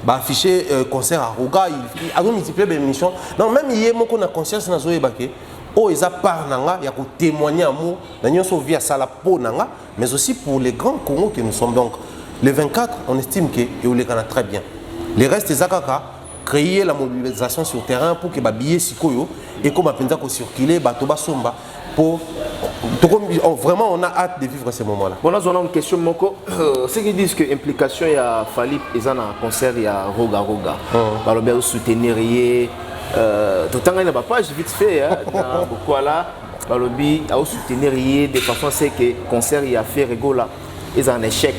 affiché concert à Roga, il a multiplié des émissions. Donc même hier, moi qu'on a conscience dans Zoé Baké. Oh, ils parlent nanga, il y a témoigner amour, nous sommes via Salapo nanga, mais aussi pour les grands Congo que nous sommes. Donc, le 24, on estime que il les gagne très bien. Les restes des Akaka créer la mobilisation sur terrain pour que les billets sikoyo et comme apprendre qu'on circuler, batoba somba pour vraiment on a hâte de vivre ces moments-là. Bon, là on a une question Moko. Ceux qui disent que l'implication il y a fallu ils en un concert il y a Roga Roga. Alors bien soutenir tout le temps il n'y a pas page vite fait dans beaucoup là balobi a soutenir de façon c'est que concert il a fait rigola ils en échec.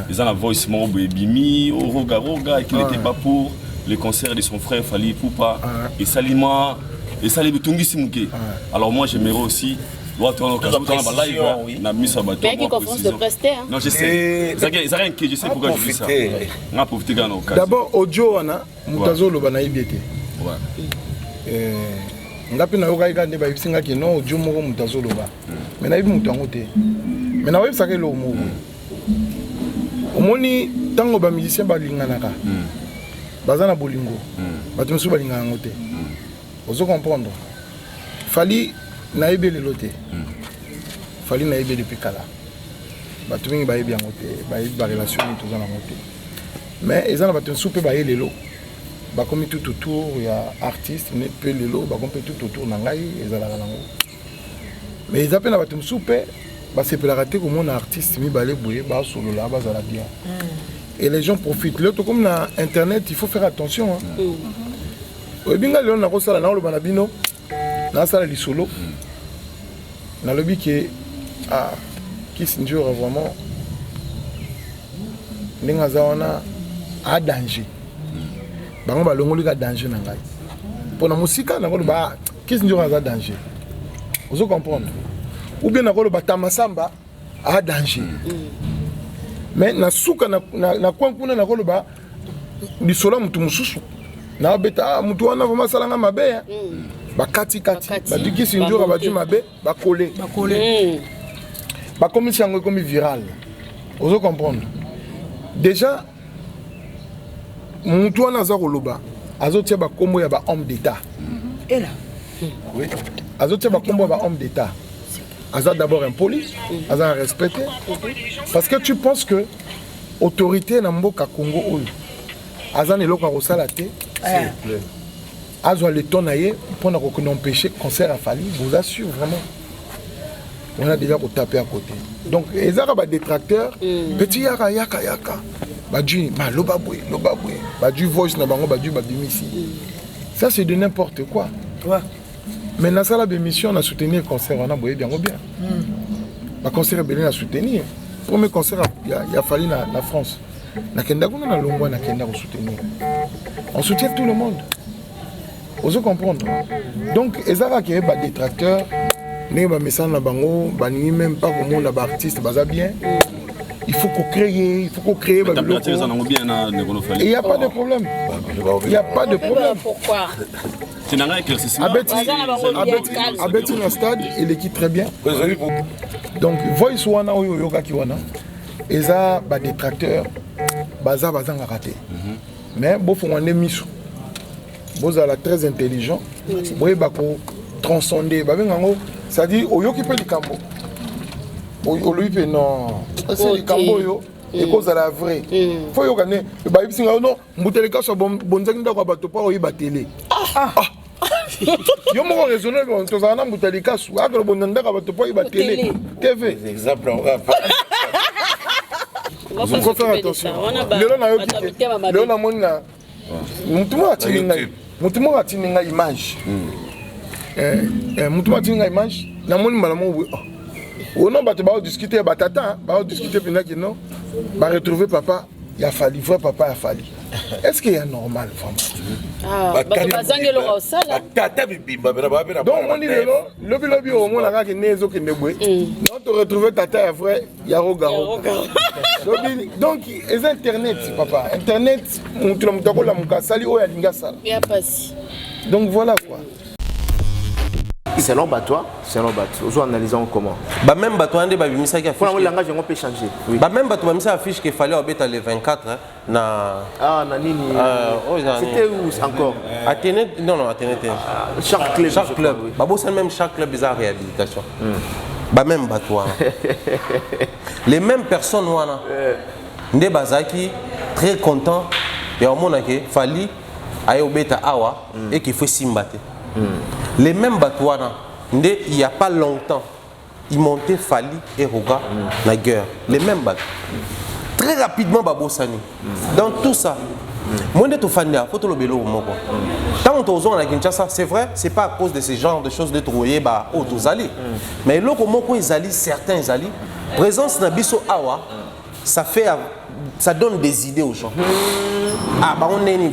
Ils ont la voice mob Bimi au Roga Roga et qu'il n'était pas pour le concert de son frère Fali Poupa et Salima et Salim Tungi Simuke. Alors moi j'aimerais aussi voir ton occasion dans live na mis sur bateau. Mais qui confronte de prester hein. Non je sais. Ça rien que je sais pourquoi je dis ça. On a profité dans l'occasion. D'abord audio wana mutazo lo bana ibete. Ouais. Ngapi na yoka ikande ba ibisinga ki no audio moko mutazo lo ba. Mais na ibi mutango te. Mais na web sake lo mo. Omoni tango ba musicien ba linganaka. Bazana bolingo. Bato musu ba linganga ngote. Ozo comprendre. Fali naïbe le loté. Fali naïbe depuis Kala. Bato mingi baïbe en moté, baïbe ba relation tout ça en moté. Mais ils ont bato soupe baïe les lots. Ba comme tout autour il y a artistes, ne peut les lots, ba comme tout autour nangai, ils ont la langue. Mais ils appellent bato soupe, ba c'est pour la rater comme on artiste mi balé boué, ba solo là, ba ça la bien. Et les gens profitent. L'autre comme dans internet, il faut faire attention. Au binga leon na ko sala na lo banabino, na sala li solo. Na lobby que ah Kissinger vraiment n'engazawana a danger. Bango ba longoli ka danger na ngai. Pour na musika na ko ba Kissinger a danger. Vous comprenez? Ou bien na ko ba tamasamba a danger. Mais na suka na kwankuna na ko ba li solo mutu mususu. Na beta mutu wana vraiment salanga mabe. Ba kati ba du Kissinger ba du mabe ba coller. Bah, comme si on est viral. Vous comprenez? Déjà, mon toit n'a pas de azotia ba combo ya ba homme d'état. Et là? Oui. Azotia ba combo ba homme d'état. Aza d'abord impoli, aza respecté. Parce que tu penses que autorité na mboka Congo oyo. Aza ne loka rosala te. S'il vous plaît. Azo le tonaye pour n'empêcher concert à Fali, vous assure vraiment. On a déjà tapé à côté. Donc, les Arabes détracteurs, petit yaka. Badju, lobaboué. Badju voice na bango, badju babimisi. Ça, c'est de n'importe quoi. Ouais. Mais dans la émission, on a soutenu le concert, on a bien. Le concert est bien à soutenir. Le premier concert, il a fallu la France. On soutient tout le monde. Vous comprenez? Donc, les Arabes qui sont des détracteurs, même pas comme on a artiste bien. Il faut qu'on crée, il n'y a pas de problème. Il n'y a pas de problème. Pourquoi? Abeti dans le stade, il équipe très bien. Donc, voice wana ou yoga ki wana, ils ont des détracteurs, baza raté. Mais bon, faut en émission. Vous êtes très intelligent. Vous avez transcender. C'est-à-dire, au yo qui peut le cambo. Au lui peut non. C'est le cambo et cause à la vraie. Faut yo gagner. Le baïb singa non. Mouteleka so bonzang da kwa bato pa o ibatele. Yo mo raisonner bon to zana mouteleka so agro bonzanga kwa bato pa o ibatele. TV. Exemple on va pas. Il faut faire attention. Léon a mon mutumo atininga image. Mutumo atininga image. Na moni malamu on a discuté batata, discuter non, retrouver papa, il a fallu vrai papa a fallu. Est-ce qu'il est normal vraiment? Donc on dit le au moins la nezo qui ne boit. Non te retrouver tata vrai yaro garo. Donc les internet papa, internet mutumo la muka sali o ya linga sala. Il y a pas. Donc voilà quoi. Selon Batois, nous analysons comment. Même Batois, il faut le langage on peut changer. Même Batois, il affiche qu'il fallait obéir les 24 c'était où encore? Athénée, non, Athénée. Chaque club. Chaque club. C'est même chaque club a réhabilitation. Même Batois. Les mêmes personnes, Ndé Bazaki, très content, et au monde qu'il fallait aller obéir à Awa et qu'il faut s'imbattre. Les mêmes Batouana, il n'y a pas longtemps, ils montaient Fali et Roga la guerre. Les mêmes bateaux. Très rapidement, Babo Sani. Dans tout ça, moi, je suis fan de le bélo. Tant que on a Kinshasa, c'est vrai, c'est pas à cause de ce genre de choses de trouver aux alliés. Mais là, ils allient, certains alliés, présence Nabiso Awa, ça donne des idées aux gens. Ah, on est ni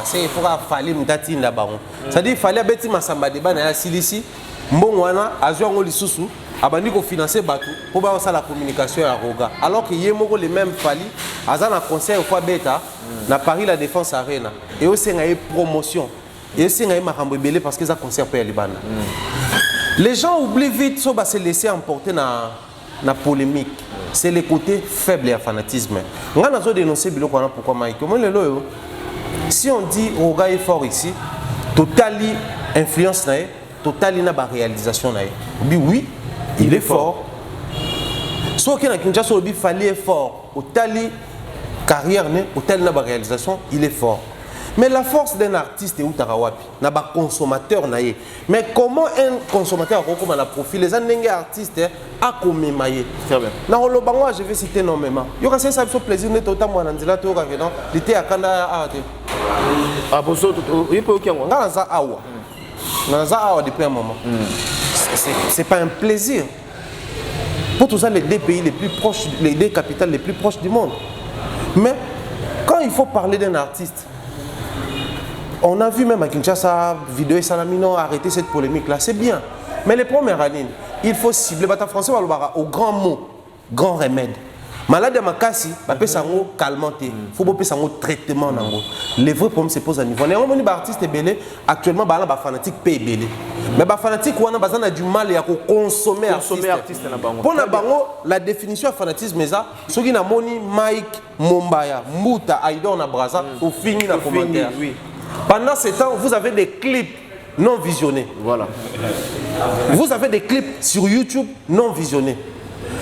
c'est il faut fallait m'tati na baron. C'est-à-dire il fallait beti masamba de bana silisi mbongwana azwa ngoli susu abandi ko financer batu pour ba ça la communication à Roga. Alors que yemoko les mêmes fali azana concert fois beta na Paris la Défense Arena et aussi ngaye promotion et aussi ngaye makambo belé parce que ça concert pa libana. Les gens oublient vite so ba se laisser emporter na polémique. C'est le côté faible et le fanatisme. On a dénoncé pourquoi Mike. Si on dit Roga est fort ici, totally influence total na ba réalisation na oui il est fort so que na Kinshasa il fallait fort au tali carrière né au tali na ba réalisation il est fort. Mais la force d'un artiste est où tarawapi na ba consommateur na ye. Mais comment un consommateur comme la profil les andengue artistes a comme maillé. Très bien. Na lo bango je vais citer nommément. Yo ka ça so plaisir net autant moi nzela to ka vedon l'été akanda a te. Ah boso il peut aucun moi. Dans ça awa. Dans ça awa depuis un moment. C'est pas un plaisir. Pour tout ça les deux pays les plus proches les deux capitales les plus proches du monde. Mais quand il faut parler d'un artiste on a vu même à Kinshasa, vidéo et Salamino arrêter cette polémique-là, c'est bien. Mais les premières années, il faut cibler. Les Français vont au grand mot, grand remède. Malade à Makassi, il faut sango calmanté, il faut faire sango traitement. Les vrais problèmes se posent à niveau. On a des artistes belés actuellement, les fanatiques payent belés. Mais les fanatiques ont du mal à consommer artistes. Pour la définition de fanatisme, c'est ce qui a moni Mike Mombaya, Mouta, Aïdon na Braza, au fini dans commentaire. Pendant ce temps, vous avez des clips non visionnés. Voilà. Vous avez des clips sur YouTube non visionnés.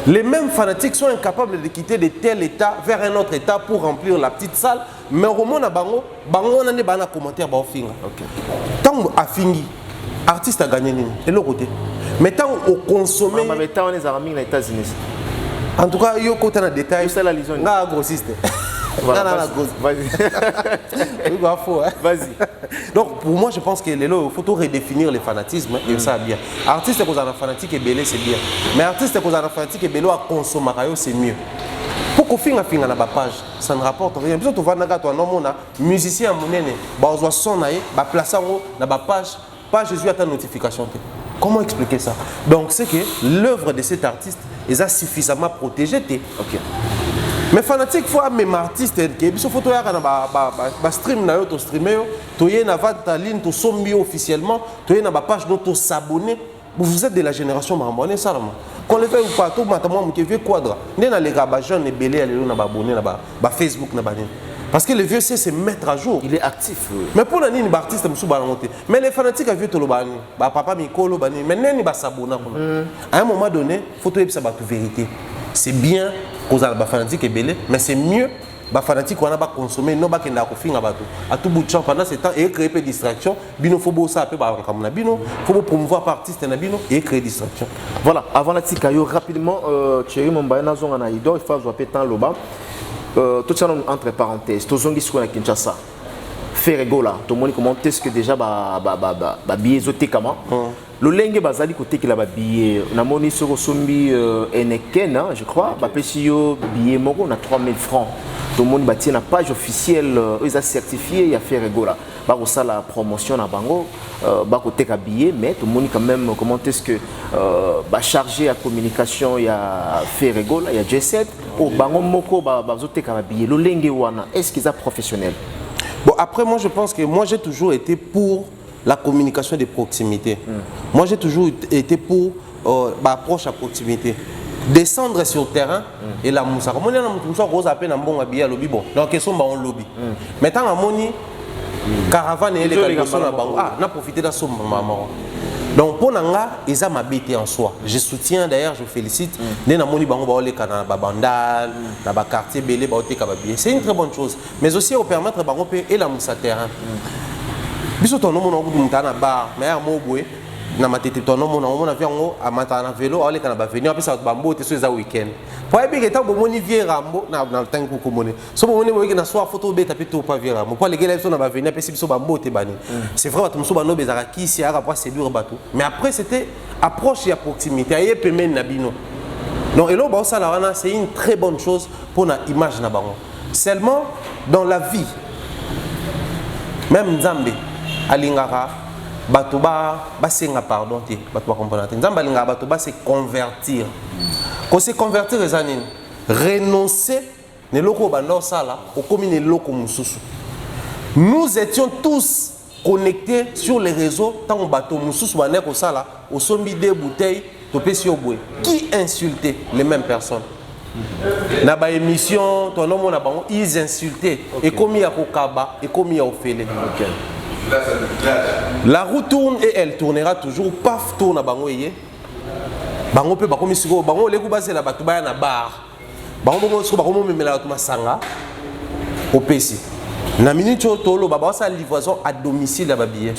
Les mêmes fanatiques sont incapables de quitter de tel état vers un autre état pour remplir la petite salle. Mais au moment où on a des commentaires, tant à Fingi, artiste a gagné de l'autre côté. Mais tant au consommer. Mais tant on est armés aux États-Unis. En tout cas, il y a un détail. C'est la liaison. Non, grossiste. Voilà, vas-y. Vas-y. Donc pour moi je pense qu'il faut tout redéfinir les fanatismes et ça bien. Artiste qu'on a fanatique et belé c'est bien. Mais artiste qu'on a fanatique et belé à consommer c'est mieux. Pour qu'on finisse à la page, ça ne rapporte rien. Puis on va naga toi non mona musicien monene, bah on son naé, bah placer en haut na page Jésus a ta notification. Comment expliquer ça? Donc c'est que l'œuvre de cet artiste est suffisamment protégée. OK. Mais fanatique faut même artiste que biso photo ya kana ba stream na yo to streamer yo to ye na va ta ligne to sombi officiellement to ye na ba page no to s'abonner vous êtes de la génération marmonné ça là quand le fait ou pas tout matamwa mu ke vieux quadra ndena les gars ba jeune belé aller na ba abonner na ba Facebook na ba nini parce que le vieux c'est se mettre à jour il est actif mais pour la nini ba artiste musu ba monter mais les fanatiques a vieux to lo ba ni ba papa mikolo ba ni mais neni ba s'abonner à un moment donné photo et ça ba tout vérité c'est bien qu'on a des fanatiques et belé, mais c'est mieux les fanatiques qu'on a pas consommé, non pas qu'on a fait à tout bout de champ pendant ce temps et créer des distractions. Bino faut beau ça peu par comme bino, faut promouvoir par artiste na bino et créer distraction. Voilà, avant la tikayo rapidement Thierry Mombaya na zonga na idor, il faut jouer pétant loba. Tout ça entre parenthèses, tout zongi sur la Kinshasa. Ferregola, tout le monde comment est-ce que déjà billet zoté comment le lenge bazali côté que la billet na moni sur sombi Eneken je crois ba pesio billet moko na 3000 francs tout le monde bâtit na page officielle ils a certifié il y a Ferregola ba ko ça la promotion na bango ba côté ka billet mais tout le monde quand même comment est-ce que ba chargé à communication il y a Ferregola il y a J7 au bango moko ba zoté ka billet le lenge wana est-ce qu'ils a professionnel. Bon, après, moi, je pense que moi, j'ai toujours été pour la communication de proximité. Moi, j'ai toujours été pour l'approche à proximité. Descendre sur le terrain et la moussa. Comme on a une moussa rose à peine en bon habillé à lobby. Bon, donc, ils sont en lobby. Maintenant, à Moni, caravane et les calculations, on a profité de ça. Donc, pour Nanga, ils ont m'habité en soi. Je soutiens d'ailleurs, je félicite. C'est une très bonne chose. Mais aussi, au permettre de et la moussa terrain. Biso ton nom on a bar, mais à Moboué, na matete ton nom on a vu à matana vélo, aller quand va venir après ça bambo te sur week-end. Pour bien que tant bon vieux Rambo na temps ko komone. So bon ni na soir photo beta pito pas vieux Rambo. Pour les gars là va venir après biso bambo te bani. C'est vrai que muso bano bezara ki si ara pas séduire bateau. Mais après c'était approche et proximité, ayé pemen na bino. Donc et là ba ça là c'est une très bonne chose pour na image na bango. Seulement dans la vie même Nzambe alingara batuba basenga pardon te batuba comprendre te Nzambe alingara batuba se convertir. Quand se convertir les années renoncer ne loko bando sala au commune loko mususu. Nous étions tous connectés sur les réseaux tant au bateau mususu bané ko sala au sombi des bouteilles to pesi obwe qui insultait les mêmes personnes. Na ba émission ton nom na bango ils insultaient et comme il y a kokaba et comme il y a ofélé. La roue tourne et elle tournera toujours. Paf, tourne à Bango Eye. Bango peut bakomi siko. Bango les coups c'est la batouba na bar. Bango siko bakomo me la batuma sanga. Au PC. Na minute tolo baba sa livraison à domicile à babillet.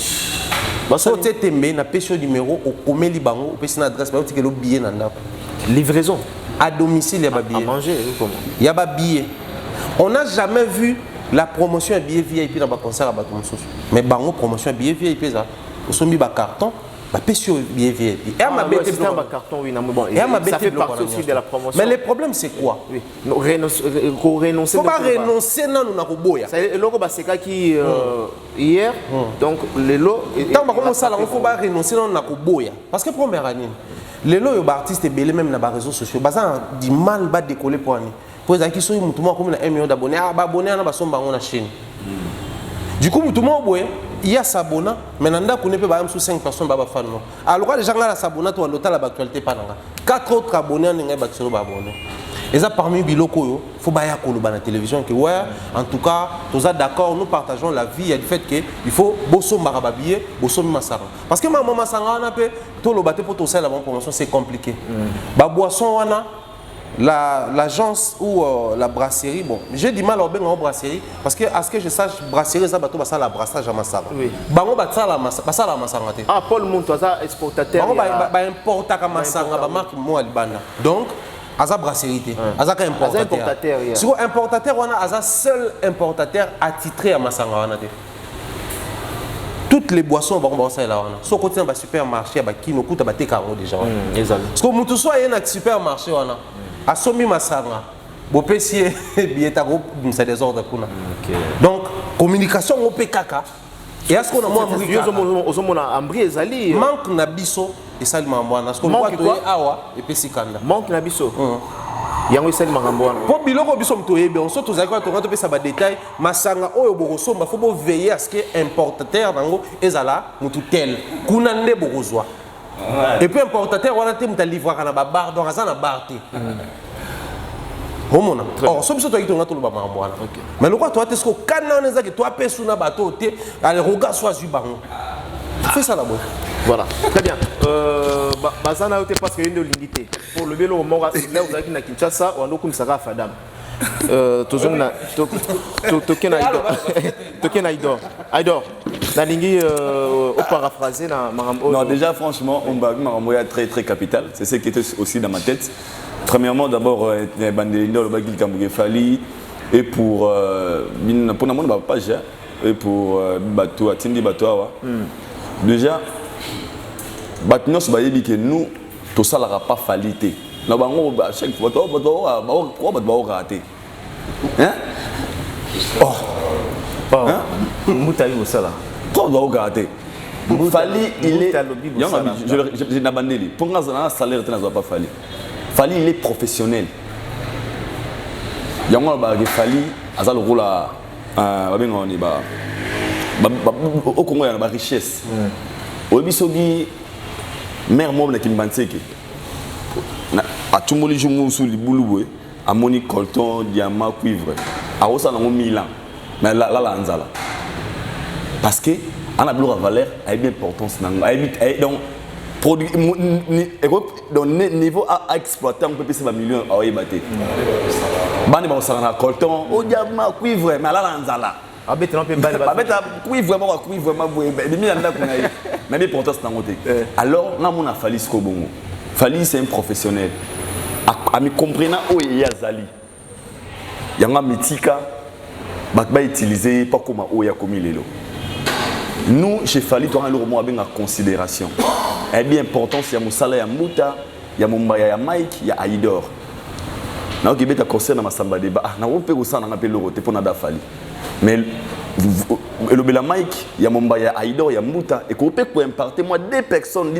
Parce que tu tembe na pécho numéro au comeli bango au PC na adresse ba que le billet na ndako. Livraison à domicile il y a babillet. À manger comment? Il y a babillet. On n'a jamais vu la promotion à billet VIP dans le concert à Baton Sousse. Mais bango promotion à billet VIP ça. Ils sont mis bas carton. Pécho billet VIP. C'est un carton, oui. Bon, ça fait partie aussi de la promotion. Mais le problème, c'est quoi? Oui. Renoncer. Faut pas renoncer, non, nous n'avons pas. Le logo, c'est qui hier, donc le lot. Tant que ça, il ne faut pas renoncer, non, nous n'avons pas. Parce que première année, les lots, les artistes, même dans les réseaux sociaux, ils ont du mal à décoller pour année. Pour les gens qui sont comme 1 million d'abonnés, abonnés à la chaîne. Du coup, tout le monde, il y a s'abonner, mais maintenant, on ne peut pas même sous 5 personnes qui sont fan. Alors, les gens qui s'abonnent, tu as l'hôtel à l'actualité. 4 autres abonnés qui sont abonnés. Et ça, parmi les biloko, il faut pas y avoir la télévision. Que, ouais, en tout cas, tous d'accord, nous partageons la vie et le fait qu'il faut bosser marababier, bosser massara. Parce que maman massara, on a fait tout le bateau pour tout ça, la bonne promotion, c'est compliqué. La boisson, on a. L'agence ou la brasserie, bon, j'ai du mal à bien en brasserie parce que, à ce que je sache, brasserie, ça va ça la brassage à Massara. Oui. Bango va ça la Massara. Ah, Paul Montoisa, exportateur. Bango va importer à Massara, va marque moi Albana. Donc, à sa brasserie, à sa importateur. Si vous importateur, on a à sa seul importateur attitré à Massara. Toutes les boissons vont ça là. Sur côté d'un supermarché, qui nous coûte à battre carreau déjà. Parce que nous tous soit il y a un supermarché à Somi Massanga, vous payez billet à groupe, c'est des ordres. Donc, communication au PKK. Et est-ce qu'on a moins de manque nabiso et salement moana. Parce qu'on voit que awa et pesikanda. Manque nabiso. Yango salement moana. Pour biloko biso mtoye bien, on saute aux accords, on te ça va détail. Massanga oyo boroso, il faut veiller à ce que importateur dango ezala mututel. Kunande borozwa. Et puis importateur, on a été livré à la barre, donc à la barre. Oh, ce que tu as dit, tu mais le quoi, tu as dit que tu as fait sur un bateau, tu as regard soit du baron. Fais ça là-bas. Voilà, très bien. Bazana a parce qu'il y a une lignité. Pour le vélo, là, vous avez dit que ça, on a comme ça, Fadam. Token Aïdor. Non, déjà, franchement, on va très très capital. C'est ce qui était aussi dans ma tête. Premièrement, d'abord, il y a le Fali et pour la page et pour Bateau, Atindi Bateau. Déjà, nous, tout ça n'aura pas falité. Chaque fois, pourquoi tu vas rater? Hein? Oh! Moutaï ou ça là? Pourquoi tu vas rater? Fali, il est. Je n'ai abandonné. Pour nous, un salaire, tu n'as pas Fali. Fali, il est professionnel. Il y a un Fali, il a le rôle au Congo, il y a une richesse. Au Bisogi, mère Mob qui m'a dit à Tumoli Jumu sous les boulots, à Moni Colton, diamant, cuivre, à Osa dans 1000 ans. Mais là, là, parce que on a besoin de valeur, elle a une importance. Donc, produit, donc niveau à exploiter, on peut passer 20 millions à ébattre. Bani ba osana Colton, au diamant, cuivre, mais là, là. Alors, on a Fali Skobongo. Fali, c'est un professionnel. Ami comprenant où il y a Zali. Il y a un mitika, il va utiliser pas comme où il y a commis les lots. Nous, chez Fali, on a le mot en considération. Il est bien important, il y a Moussala, il y a Mouta, il y a Mumbaya, il y a Mike, il y a Aïdor. Nous avons un concert dans ma samba débat. Nous avons un peu de l'euro, pour Nada Fali. Mais le Bela Mike, il y a Mumbaya, il y a Aïdor, il y a Mouta. Et qu'on peut imparter, moi, 10 personnes, il y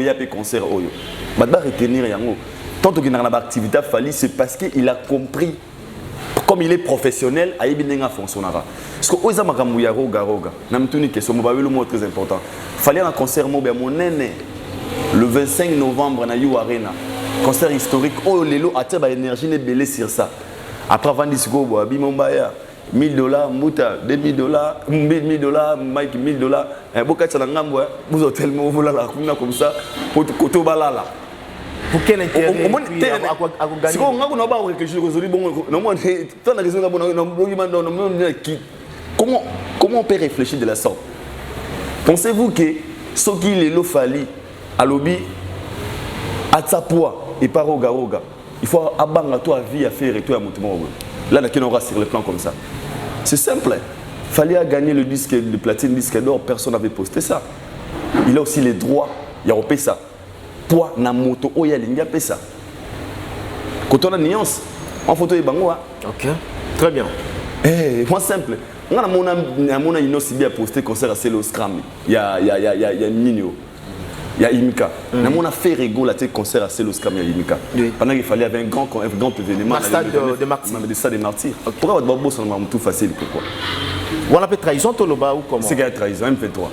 a un concert. Je vais retenir. Tant qu'il y a une activité Fali, c'est parce qu'il a compris. Comme il est professionnel, il y a un fonctionnaire. Parce que si il y a une question, le mot très important. Il fallait un concert le 25 novembre à You Arena. Concert historique. Oh, l'élo attire l'énergie n'est belé sur ça. Après, il y a $1000, Mouta, $2000, $1000, Mike, $1000. Un beau cas, vous avez tellement comme ça, pour tout balala. Pour quel intérêt? Si on a réfléchi aujourd'hui, comment on peut réfléchir de la sorte? Pensez-vous que ce qu'il est fali à lobby à sa poids et pas roga roga, il faut abandonner toi vie à faire et toi à monter. Là, on aura sur le plan comme ça. C'est simple. Il fallait gagner le disque de platine, disque d'or, personne n'avait posté ça. Il a aussi les droits, il y a ça. Poids na moto, il y a l'ingé ça. Quand on a nuance, en photo est bango. Ok, très bien. Moi simple. On a mon aussi bien posté concert à Celo Scram. Il y a Nino. Il y a Imika. On a fait rigoler à concert à Celo Scram, il y a Imika. Pendant qu'il fallait avoir un grand événement. Le stade de Martyrs. Le stade de Martyrs. Pourquoi votre boss on tout facile? Pourquoi? On appelle trahison tout le bas ou comment? C'est qu'il y a trahison, M23.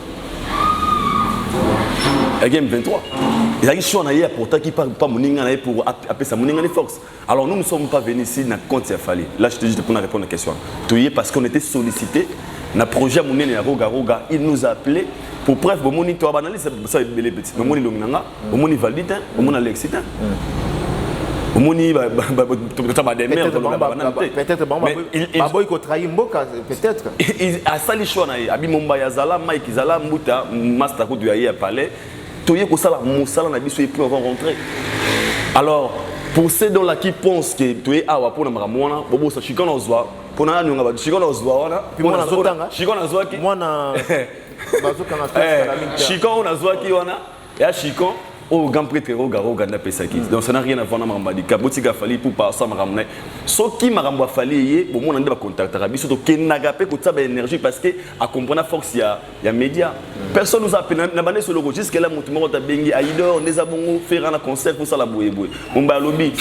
Il y a M23. Il y a des choses pourtant qui ne parlent pas pour appeler ça mon force. Alors nous ne sommes pas venus ici dans le compte à Fali. Là je te dis pour répondre à la question. Parce qu'on était sollicité. Dans le projet Mounene à Roga Roga, il nous a appelé pour preuve de mon histoire banale, ça est belé petit. Mon longnanga, mon valide, mon alexita. Mon peut-être Baboy qui trahit Mboka peut-être. Il a sali choix na abi Momba Yazala, Mike Zala, Muta, Master Kudu ya palais. Toye ko sala musala na biso et puis on va rentrer. Alors pour ceux dont qui pensent que tu es awa pour na maramona, bobo sa chikona ozwa. Pour na nyonga ba chikona ozwa wana. Puis moi na zotanga. Chikona ozwa ki. Moi na bazoka na tête. Chikona ozwa ki wana. Ya chikon au grand prêtre Roga Roga na pesaki. Donc ça n'a rien à voir na maramba di kabotika fali pour pas ça maramna. So qui maramba fali yé, bon mon ande ba contact rabiso to kenaga pe ko tsaba énergie parce que à comprendre force ya média. Personne nous a appelé na bané sur le registre que là mutumo ta bengi aidor les abongo faire un concert pour ça la boye boye. Mon ba lobby.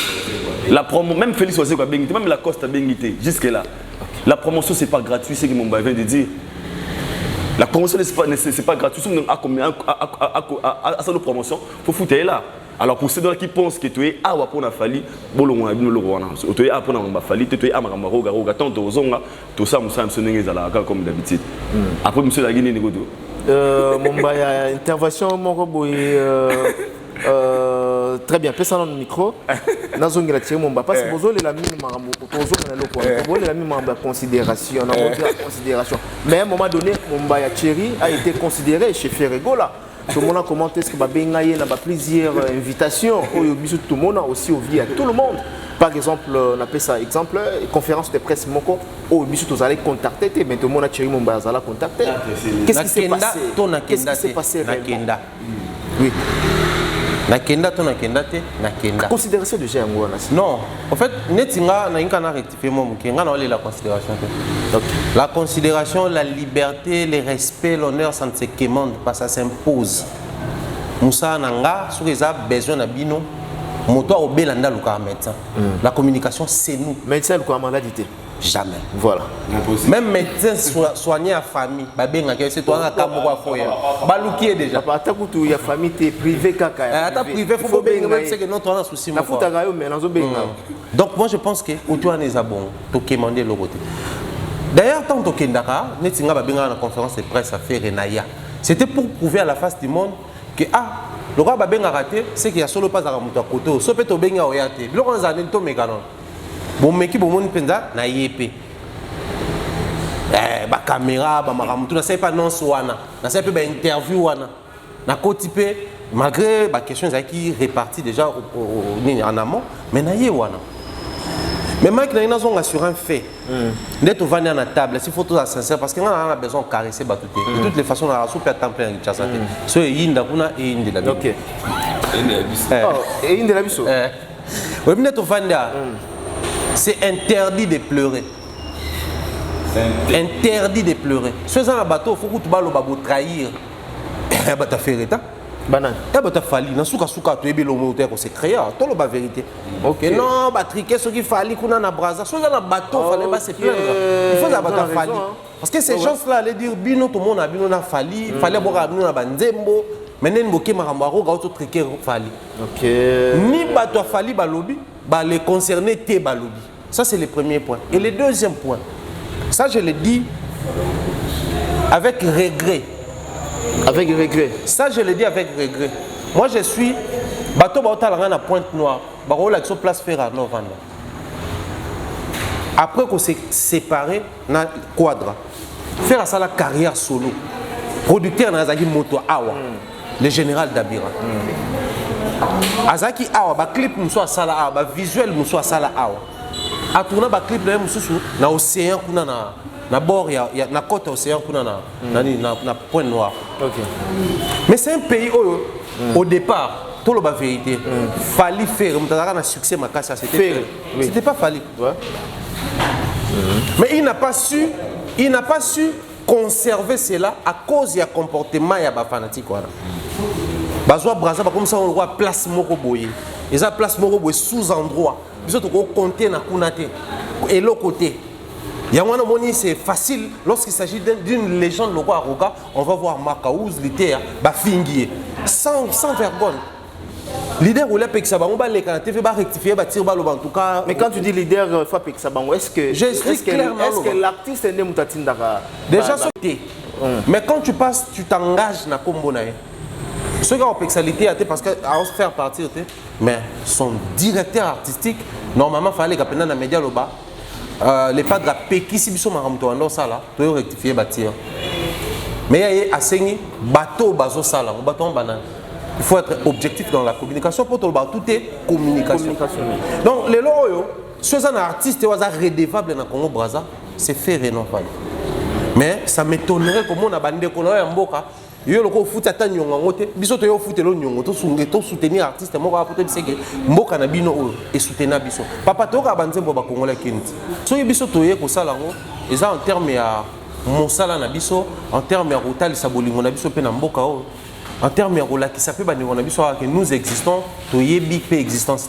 La promo même Félix Ozé ko bengi, même la Costa bengité jusque là. La promotion c'est pas gratuit, c'est que mon ba vient de dire. La promotion c'est pas gratuit, à sa promotion, il faut foutre là. Alors pour ceux qui pensent que tu es à Wapona Fali, bolon abino le roi, tu es à Pona Fali, tu es à Maramaroga, Roga, tant de zonga, tout ça, Moussa Msonengezala, comme d'habitude. Après, monsieur la Guinée, Nigodo. Mombaya, intervention, mon robot très bien, passe dans le micro. Nazongi la tiré Momba parce que vous avez la même considération, considération. Mais à un moment donné, Mombaya Thierry a été considéré chez Ferregola. Tout le monde a commenté ce que Babengaye n'a pas plusieurs invitations. Tout le monde a aussi oublié à tout le monde. Par exemple, on appelle ça exemple, conférence de presse Moko, où vous allez contacter, mais tout le monde a Thierry Mombaya a contacté. Qu'est-ce qui s'est passé? Qu'est-ce qui s'est passé? Oui. Nakenda to nakenda te nakenda. Considération de Géango. Non, en fait, netinga na inka na rectifier mon mukenga na ole la considération. La considération, la liberté, le respect, l'honneur, ça ne se commande pas, ça s'impose. Moussa nanga, sur les a besoin na bino, moto obelanda luka médecin. La communication c'est nous. Médecin quoi maladie? Jamais. Voilà. Même médecin soigner la famille, c'est toi qui as fait. Balouki déjà. Papa, tu as famille privée kaka. Ta privé faut bien même c'est que notre on a souci moi. Donc moi je pense que tu as des abons, tu commander le côté. D'ailleurs tant que Kendaka, netinga ba benga na conférence de presse à faire Renaya. C'était pour prouver à la face du monde que le roi ba benga raté, c'est qu'il y a solo pas à moto à côté. So peut to benga oyate. Le roi zanen to mécanon. Bon meki bon mon penza na yépé ba caméra ba maramutu na sais pas non wana na sais pas ba interview wana na kotipé malgré ba questions qui réparties déjà en amont mais na yé wana mais Mike na zonga sur un fait net au vendre na table si photo à sincère parce que on a besoin de caresser ba tout de toutes les façons na soupe à temps plein en Tchasa so yinda kuna et inde la OK et inde la biso oui net au vendre. C'est interdit de pleurer. Interdit de pleurer. Si vous avez un bateau, il faut que tu vas trahir. Tu vas faire ça. Banane. Tu vas faire ça. Tu vas faire ça. Tu vas faire ça. Tu vas vérité. Ok. Non, tu vas triquer ce qu'il fallait. Tu vas faire ça. Si vous avez un bateau, il fallait pas se plaindre. Il faut que tu fasses ça. Parce que ces gens-là allaient dire Bino, tout le monde a Bino na fali. Il fallait boire Bino na banzembo. Maintenant, il faut que tu triquer fali. Ok. Ni bateau fali balobi. Les concernés te balobi. Ça c'est le premier point. Et le deuxième point, Ça, je le dis avec regret. Avec regret. Ça, je le dis avec regret. Moi, je suis bateau Baotalanga à Pointe-Noire. Baro la place Ferra Novanda. Après qu'on s'est séparé, na Quadra. Faire à ça la carrière solo. Producteur Nazaki Moto Awa. Le général Dabira. Azaki Awa, ba clip muso à sala Awa, ba visuel muso à sala Awa. A tourner ba clip na muso na océan kuna na bord na côte océan kuna na Pointe-Noire. Ok. Mais c'est un pays où au départ tout le vérité. Fallait faire un succès ma casse c'était c'était pas fallu. Ouais. Mais il n'a pas su conserver cela à cause du comportement ya ba fanatique voilà. Bazwa Braza comme ça on voit place moko boye. Et ça place moko boye sous endroit. Biso to ko compter na kunate et l'autre côté. Yangwana moni c'est facile lorsqu'il s'agit d'une légende loko Aroga, on va voir Makaouz l'ité ba fingier sans vergogne. Leader ou l'EPEC Sabango ba les TV ba rectifier ba tire ba en tout cas. Mais quand tu dis leader faut PEC Sabango est-ce que l'artiste est Moutatindara déjà sauté. Mais quand tu passes tu t'engages na kombo na ceux qui ont pexalité parce que à faire partir mais son directeur artistique normalement fallait que pendant les médias là-bas les padres Peki si biso maramto ando sala to rectifier bâtir mais il y a assigné bateau bazo sala bateau banane. Il faut être objectif dans la communication pour tout le monde. Tout est communication. Donc, les loyaux, ceux un artiste qui est redevable dans le Congo Brazza, c'est fait rénover. Mais ça m'étonnerait comment on a bandé qu'on a un boka. Il y a le foot à Nyongote, biso to yo foot lo Nyongoto to soutenir artiste mo ba peut sege mboka na bino et soutenir biso. Papa to ka banze mbo ba Congolais kinti. So biso to ye ko sala ngo, eza en terme ya mosala na biso, en terme ya rotal sabolingo na biso pe na mboka o. En termes de relation, que nous existons, il y a une existence.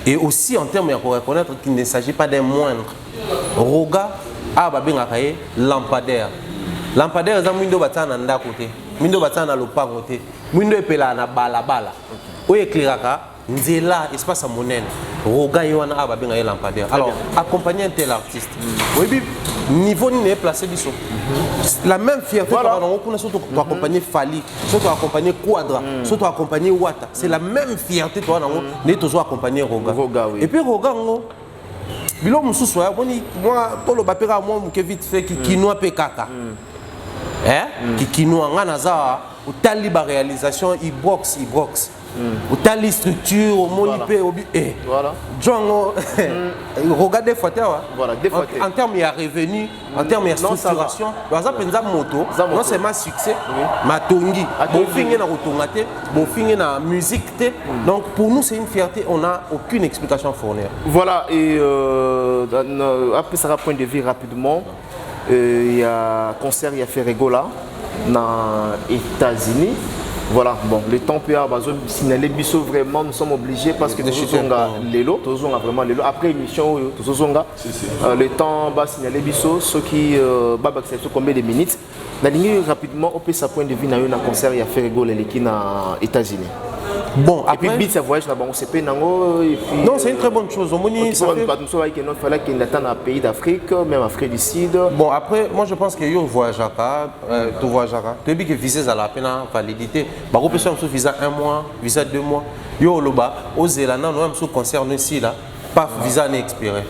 Et aussi en termes de reconnaître qu'il ne s'agit pas d'un moindre. Roga a lampadaire. Lampadaire, c'est un window batan à côté. Window batan à l'opang côté. Window epela na balabala. Où éclairaka, nzela espace à monnaie. Roga yoana a babinga lampadaire. Alors, accompagner un tel artiste. Oui, niveau n'est placé du la même fierté on surtout accompagner Fali, surtout accompagner Quadra, surtout accompagner Wata. C'est la même fierté toi on est toujours accompagner Roga. Et puis Roga bilo mususu moi pour le bapera moi qui vite fait qui kinoa pe kaka. Qui kinoa ngana za au taliba réalisation Ibrox. Au structure, au monipé, au voilà. John, regardez voilà, en termes de revenus, en termes de structuration, par exemple, moto, non seulement succès, mais tongi, bon finir na rotongate, bon finir na musique. Donc pour nous c'est une fierté, on n'a aucune explication à fournir. Voilà et après ça point de vue rapidement, il y a concert, il y a Ferregola dans les États-Unis. Voilà, bon, le temps peut signaler Bisso vraiment, nous sommes obligés parce que nous sommes l'élo, vraiment l'élo. Après l'émission, le temps va signaler Bisso, ceux qui va accepter combien de minutes. La ligne rapidement, on peut sa point de vue dans un concert, il y a fait rigoler l'équipe aux États-Unis. Bon, après, et puis, ça voyage là-bas, on sait pas, non, c'est une très bonne chose. Il fallait qu'il attende un pays d'Afrique, même Afrique du Sud. Bon, après, moi je pense que tu voyages, tu voyages. Tu as vu que visa à la peine validité. Bah, on peut faire un visa 1 mois, visa 2 mois. Yo, là-bas, aux Zélanda, nous avons concerne ici là. Pas visa n'est expiré.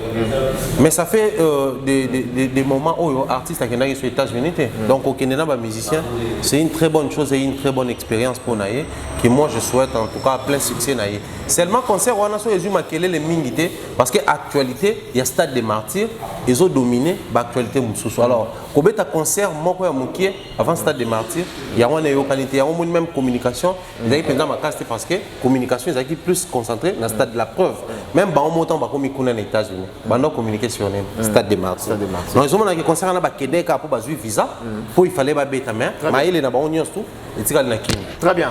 Mais ça fait des moments où l'artiste a été aux États-Unis. Donc au Kenya, musicien, c'est une très bonne chose et une très bonne expérience pour Naye, que moi je souhaite en tout cas plein succès Naye. Seulement concert, on a les les mingité parce que actualité, il y a Stade des Martyrs, ils ont dominé l'actualité Moussoussou. Alors, quand on a un concert, moi je avant Stade des Martyrs, il y a une même communication. Parce que la communication est plus concentrée dans le stade de la preuve. Même si on a aux États-Unis, on a communiqué sur le stade des Martyrs. Donc, ils ont un concert à Québec pour avoir visa, pour il fallait bêter main, mais il est là très bien.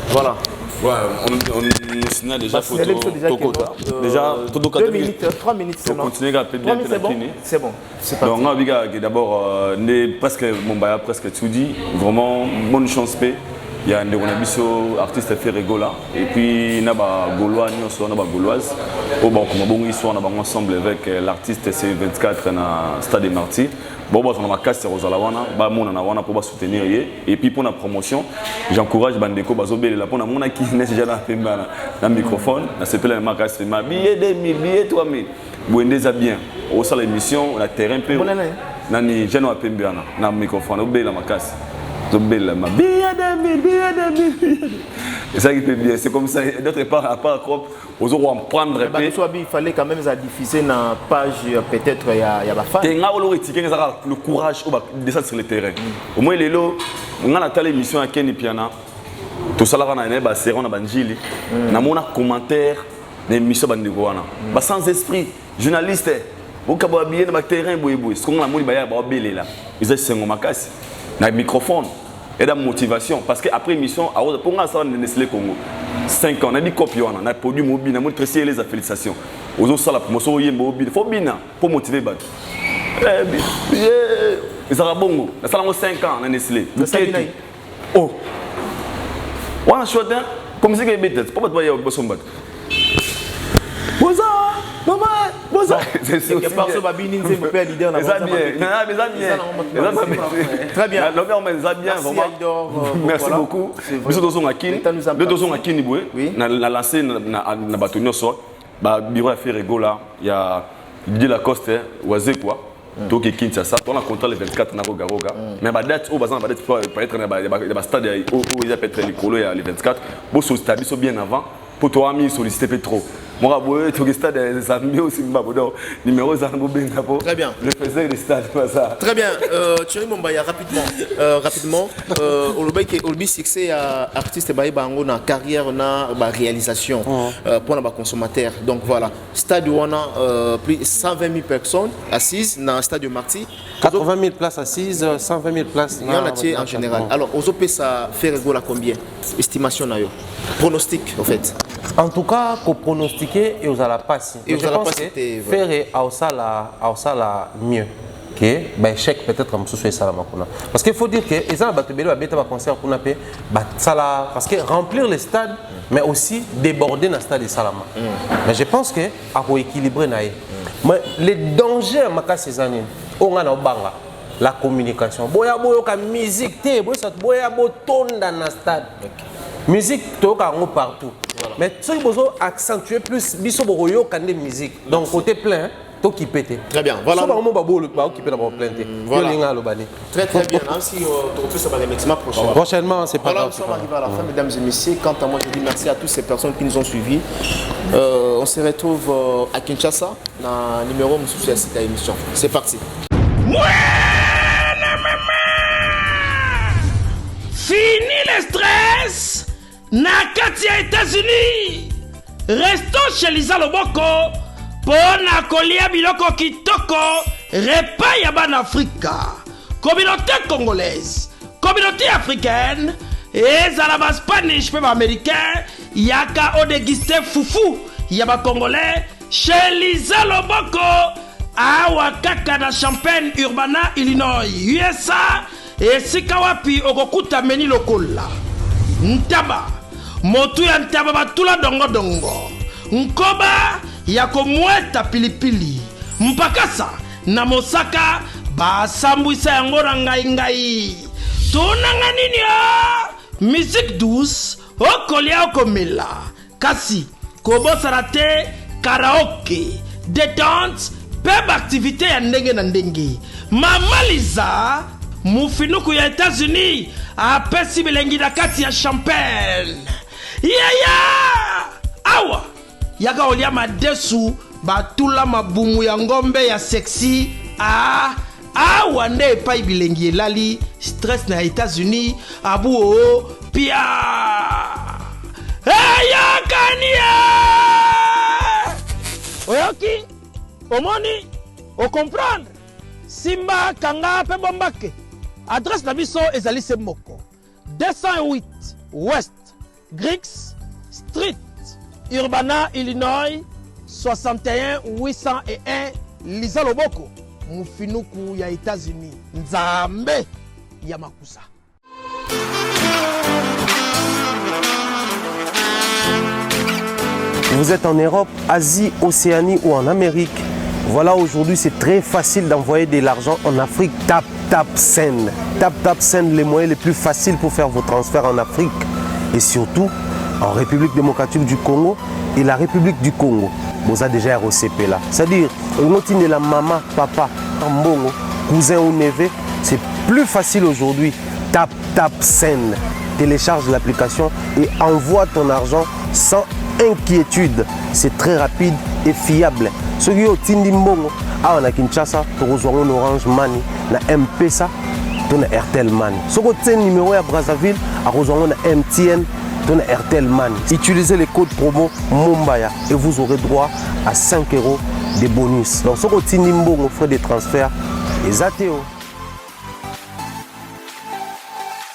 Voilà. Ouais, on signale déjà photo. Déjà, 2 minutes, 3 minutes, c'est bon. Continuer à bien c'est bon. C'est bon. Donc, on a d'abord, presque tout dit. Vraiment, bonne chance. Il y a un artiste fait rigola. Et puis, il y a des Gaulois, des Gauloises. On a ensemble avec l'artiste C24 dans le Stade des Martyrs. Bon, on a cassé Rosalawana, on a pour soutenir. Et puis pour la promotion, j'encourage Bandeko Bazobé là pour la mona qui n'est déjà dans le microphone. Ça s'appelle la marque ma billet 2000, billet 3000. Vous êtes déjà bien. Au sein de l'émission, on a terrain peu. Nani jeune à Pembiana, dans le microphone, au bel la macasse. Billet 2000, billet 2000. Et ça qui fait bien, c'est comme ça. D'autre part, à part aux autres, on prendre il fallait quand même diffuser dans la page, peut-être, il y a des fans. Le courage de descendre sur le terrain. Au moins, les lots, on a l'émission à Kenny Piana. Tout ça, on a un série, on a Banjili. On a un commentaire de l'émission Bandegouana. Sans esprit, journaliste, vous avez habillé dans le terrain, ce qu'on a dit, ils ont fait un microphone. Et la motivation, parce qu'après l'émission, pour moi, ça va Nestlé Congo. 5 ans, on a dit copie, on a produit mobile, on a tressé les félicitations. Aux autres, la promotion, il mobile, il faut bien pour motiver. Ils ont bon, ça a 5 ans, on a Nestlé. Oh, on a choisi, comme si c'était bête, pourquoi tu vas y avoir besoin de maman, bonjour. C'est parce que Babini c'est mon père leader. Très bien. Merci beaucoup. Nous sommes à Kini. Nous sommes à Kini. On a lancé na batonio so. Ba bureau à faire rigola. Il y a Didier Lacoste, Oazé quoi. Donc Kinshasa. On a contrat le 24 na Roga. Mais ba date au bazan ba date pour être na stade où il y a peut-être les colos le 24. Bon so stade so bien avant pour toi ami solliciter trop. Moi, je suis stade des amis aussi, numéro très bien. Le faisais des stades, ça. Très bien. Thierry Mombaya, rapidement. Olbi succès à artiste Baïbango dans carrière, dans réalisation pour les consommateurs. Donc voilà, stade où on a plus de 120 000 personnes assises dans le stade de Marty. 80 000 places assises, 120 000 places. Il y en a en général. Alors, aux OP, ça fait rigoler combien? Estimation, pronostic, en fait. En tout cas, pour pronostiquer, et vous allez passer. Et je pense que faire à mieux que échec peut-être comme ce soit parce qu'il faut dire que les gens ont concert parce que remplir les stades, mais aussi déborder dans le stade de Salama. Mais je pense que à équilibrer mais les dangers à ces années, on a la communication. Boya musique, boya ton dans le stade. Musique, tu as partout. Mais tu as accentuer plus de musique. Donc, côté plein, tu qui pété. Très bien. Voilà. Voilà. Très bien. Ainsi, on retrouve ça prochainement. Prochainement, c'est pas grave. Nous sommes arrivés à la fin, mesdames et messieurs. Quant à moi, je dis merci à toutes ces personnes qui nous ont suivis. On se retrouve à Kinshasa, dans le numéro de cette émission. C'est parti. Fini le stress. Nakati ya États-Unis. Restons chez Lisa Loboko pour kolia biloko kitoko repas ya ban Afrika. Communauté congolaise, communauté africaine, ezala ba Spanish pe ba américain, yaka o déguster foufou ya ba congolais chez Lisa Loboko awa kaka na Champaign Urbana Illinois USA esika wapi okokuta meni lokola ntaba motu ya ntaba batula dongo dongo nkoba ya komweta pilipili mpakasa na mosaka basambwisa yango na ngai tunanga nini musique douce okolia okomela kasi kobosana te karaoke détente peb activité ya ndenge na ndenge Mama Lisa mufinuku ya États-Unis apesi bilengi na kati ya Champagne awa yaka olia madesu batula mabumu ya ngombe ya sexy awa nde epai bilengi elali stress na États-Unis abu pia yakania oyoki omoni o comprendre simba kanga pe bombake adresse na biso ezali se moko 208 West Griggs Street Urbana Illinois 61 801 Lisa Loboko mufinuku ya États-Unis nzambe ya makusa. Vous êtes en Europe, Asie, Océanie ou en Amérique. Voilà, aujourd'hui, c'est très facile d'envoyer de l'argent en Afrique. Tap Send. Tap Send, les moyens les plus faciles pour faire vos transferts en Afrique. Et surtout, en République démocratique du Congo et la République du Congo. Vous avez déjà ROCP là. C'est-à-dire, de la maman, papa, mbongo, cousin ou neveu, c'est plus facile aujourd'hui. Tap Send. Télécharge l'application et envoie ton argent sans inquiétude. C'est très rapide et fiable. Ceux qui ont Tindi Mbongo, à Kinshasa, tu reçois un Orange Money, na M-Pesa, tu as Airtel Money. Ceux qui ont un numéro à Brazzaville, à reçoit un MTN, tu as Airtel Money. Utilisez les codes promo Mumbaya et vous aurez droit à 5 € de bonus. Donc, ceux qui ont Tindi Mbongo, frais de transfert, les ATO.